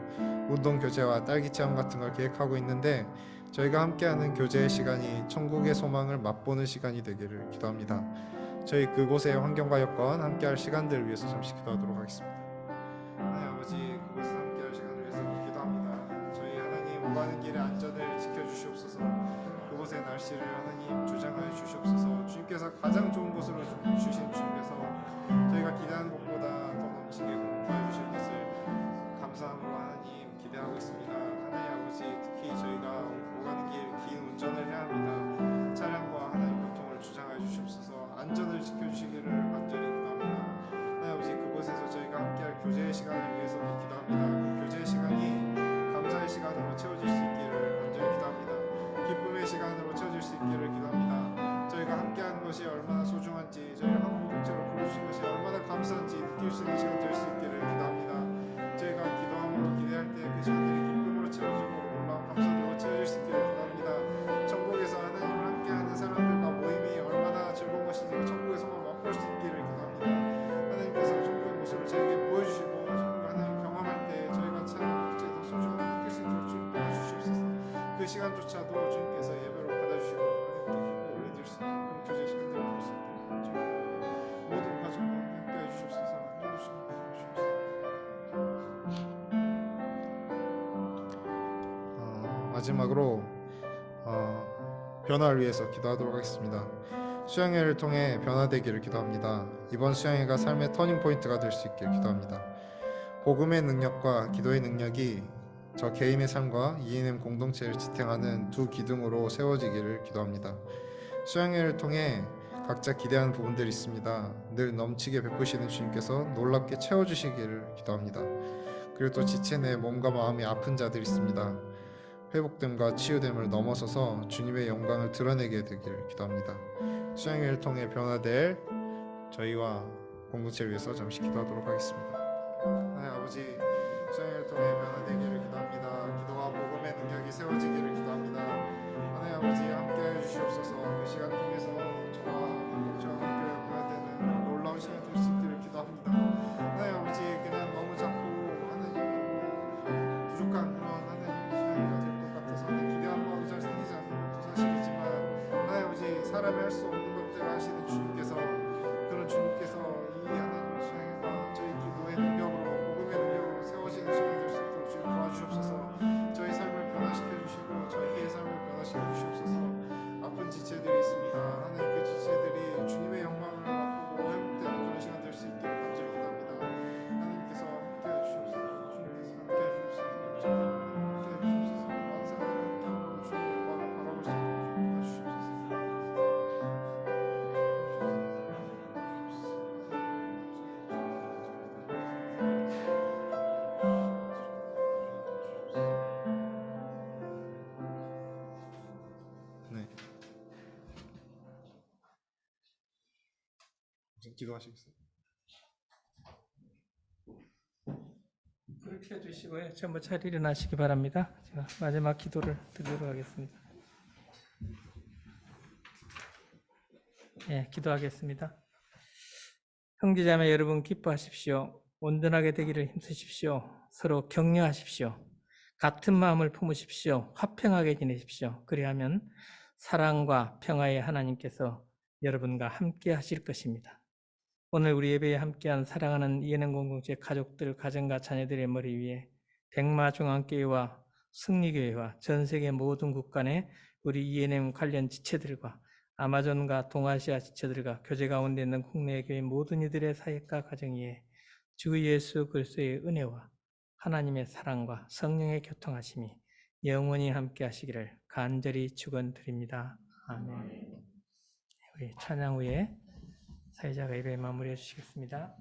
운동 교제와 딸기 체험 같은 걸 계획하고 있는데 저희가 함께하는 교제의 시간이 천국의 소망을 맛보는 시간이 되기를 기도합니다. 저희 그곳의 환경과 여건 함께할 시간들을 위해서 잠시 기도하도록 하겠습니다. 하나님 아버지 그곳에서 함께할 시간을 위해서 기도합니다. 저희 하나님 오가는 길의 안전을 지켜주시옵소서. 그곳의 날씨를 하나님 주장하여 주시옵소서. 중에서 가장 좋은 곳으로 주신 주님께서 저희가 기대하는 것보다 더 넘치게 공급해 주실 것을 감사함으로 하나님 기대하고 있습니다. 하나님 아버지, 특히 저희가 오가는 길 긴 운전을 해야 합니다. 차량과 하나님 교통을 주장해 주시옵소서. 안전을 지켜주시기를 간절히 기도합니다. 하나님 아버지, 그곳에서 저희가 함께할 교제의 시간을 위해서 기도합니다. 그 교제의 시간이 감사의 시간으로 채워질 수 있기를 간절히 기도합니다. 기쁨의 시간으로 채워질 수 있기를 기도합니다. 저희가 함께하는 것이 얼마나 소중한지, 저희가 한 공동체로 부르신 것이 얼마나 감사한지 느낄 수 있는 시간 될 수 있기를 기도합니다. 저희가 기도함으로 기대할 때 그 시간들이 기쁨으로 채워지고 놀라운 감사로 채워질 수 있기를 기도합니다. 천국에서 하나님을 함께하는 사람들과 모임이 얼마나 즐거운 것인지 천국에서만 맛볼 수 있기를 기도합니다. 하나님께서 천국의 모습을 저에게 보여주시고 천국을 하나님 경험할 때 저희가 참 어째도 소중함을 느낄 수 있도록 주님 도와주시옵소서. 그 시간조차도 주님께서 예배로 받아주시고 하나님께 기쁨을 올려드릴 수 있는 그런 교제 시간들을 볼 수 있도록 주님 모든 가정과 함께해 주시옵소서. 주님 도와주시옵소서. 마지막으로 변화를 위해서 기도하도록 하겠습니다. 수양회를 통해 변화되기를 기도합니다. 이번 수양회가 삶의 터닝 포인트가 될 수 있길 기도합니다. 복음의 능력과 기도의 능력이 저 개인의 삶과 ENM 공동체를 지탱하는 두 기둥으로 세워지기를 기도합니다. 수양회를 통해 각자 기대하는 부분들이 있습니다. 늘 넘치게 베푸시는 주님께서 놀랍게 채워주시기를 기도합니다. 그리고 또 지체 내 몸과 마음이 아픈 자들이 있습니다. 회복됨과 치유됨을 넘어서서 주님의 영광을 드러내게 되기를 기도합니다. 수양회를 통해 변화될 저희와 공동체를 위해서 잠시 기도하도록 하겠습니다. 하나님 아버지, 수양회를 통해 변화되기를 기도합니다. 기도와 복음의 능력이 세워지기를 기도합니다. 하나님 아버지, 함께해 주시옵소서. 그 시간 통해서 저와 함께 변화되는 놀라운 시간 될 수 있기를 기도합니다. 하나님 아버지, 그냥 너무 자꾸 하나님 부족한 그런 하나님 수양회가 될 것 같아서 기대한 마음이 잘 생기지 않는 것도 사실이지만 하나님 아버지, 사람이 할 수 없는 것들을 하시는 주님께서, 그런 주님께서 이 하나님 수양회가 저희 기도의 능력으로 복음의 능력으로 세워지는 시간이 될 수 있도록 주님 도와주시옵소서. 저희 삶을 변화시켜 주시고 저희의 삶을 변화시켜 주시옵소서. 아픈 지체들이 있습니다. 하나님 그 지체들이 주님의 영광을 맛보고 회복되는 그런 시간 될 수 있기를 간절히 기도합니다. 하나님께서 함께해 주시옵소서. 주님께서 함께해 주시옵소서. 함께해 주시옵소서. 왕생을 함께하고 주님의 영광을 바라볼 수 있도록 주님 도와주시옵소서. 네. 무슨 기도하시겠어요? 그렇게 해주시고요. 전부 잘 일어나시기 바랍니다. 제가 마지막 기도를 드리도록 하겠습니다. 기도하겠습니다. 형제자매 여러분, 기뻐하십시오. 온전하게 되기를 힘쓰십시오. 서로 격려하십시오. 같은 마음을 품으십시오. 화평하게 지내십시오. 그리하면 사랑과 평화의 하나님께서 여러분과 함께 하실 것입니다. 오늘 우리 예배에 함께한 사랑하는 ENM 공동체 가족들, 가정과 자녀들의 머리 위에 백마중앙교회와 승리교회와 전 세계 모든 국가 내 우리 ENM 관련 지체들과 아마존과 동아시아 지체들과 교제 가운데 있는 국내 교회 모든 이들의 사역과 가정 위에 주 예수 그리스도의 은혜와 하나님의 사랑과 성령의 교통하심이 영원히 함께 하시기를 간절히 축원드립니다. 아멘. 우리 찬양 후에 사회자가 예배 마무리해 주시겠습니다.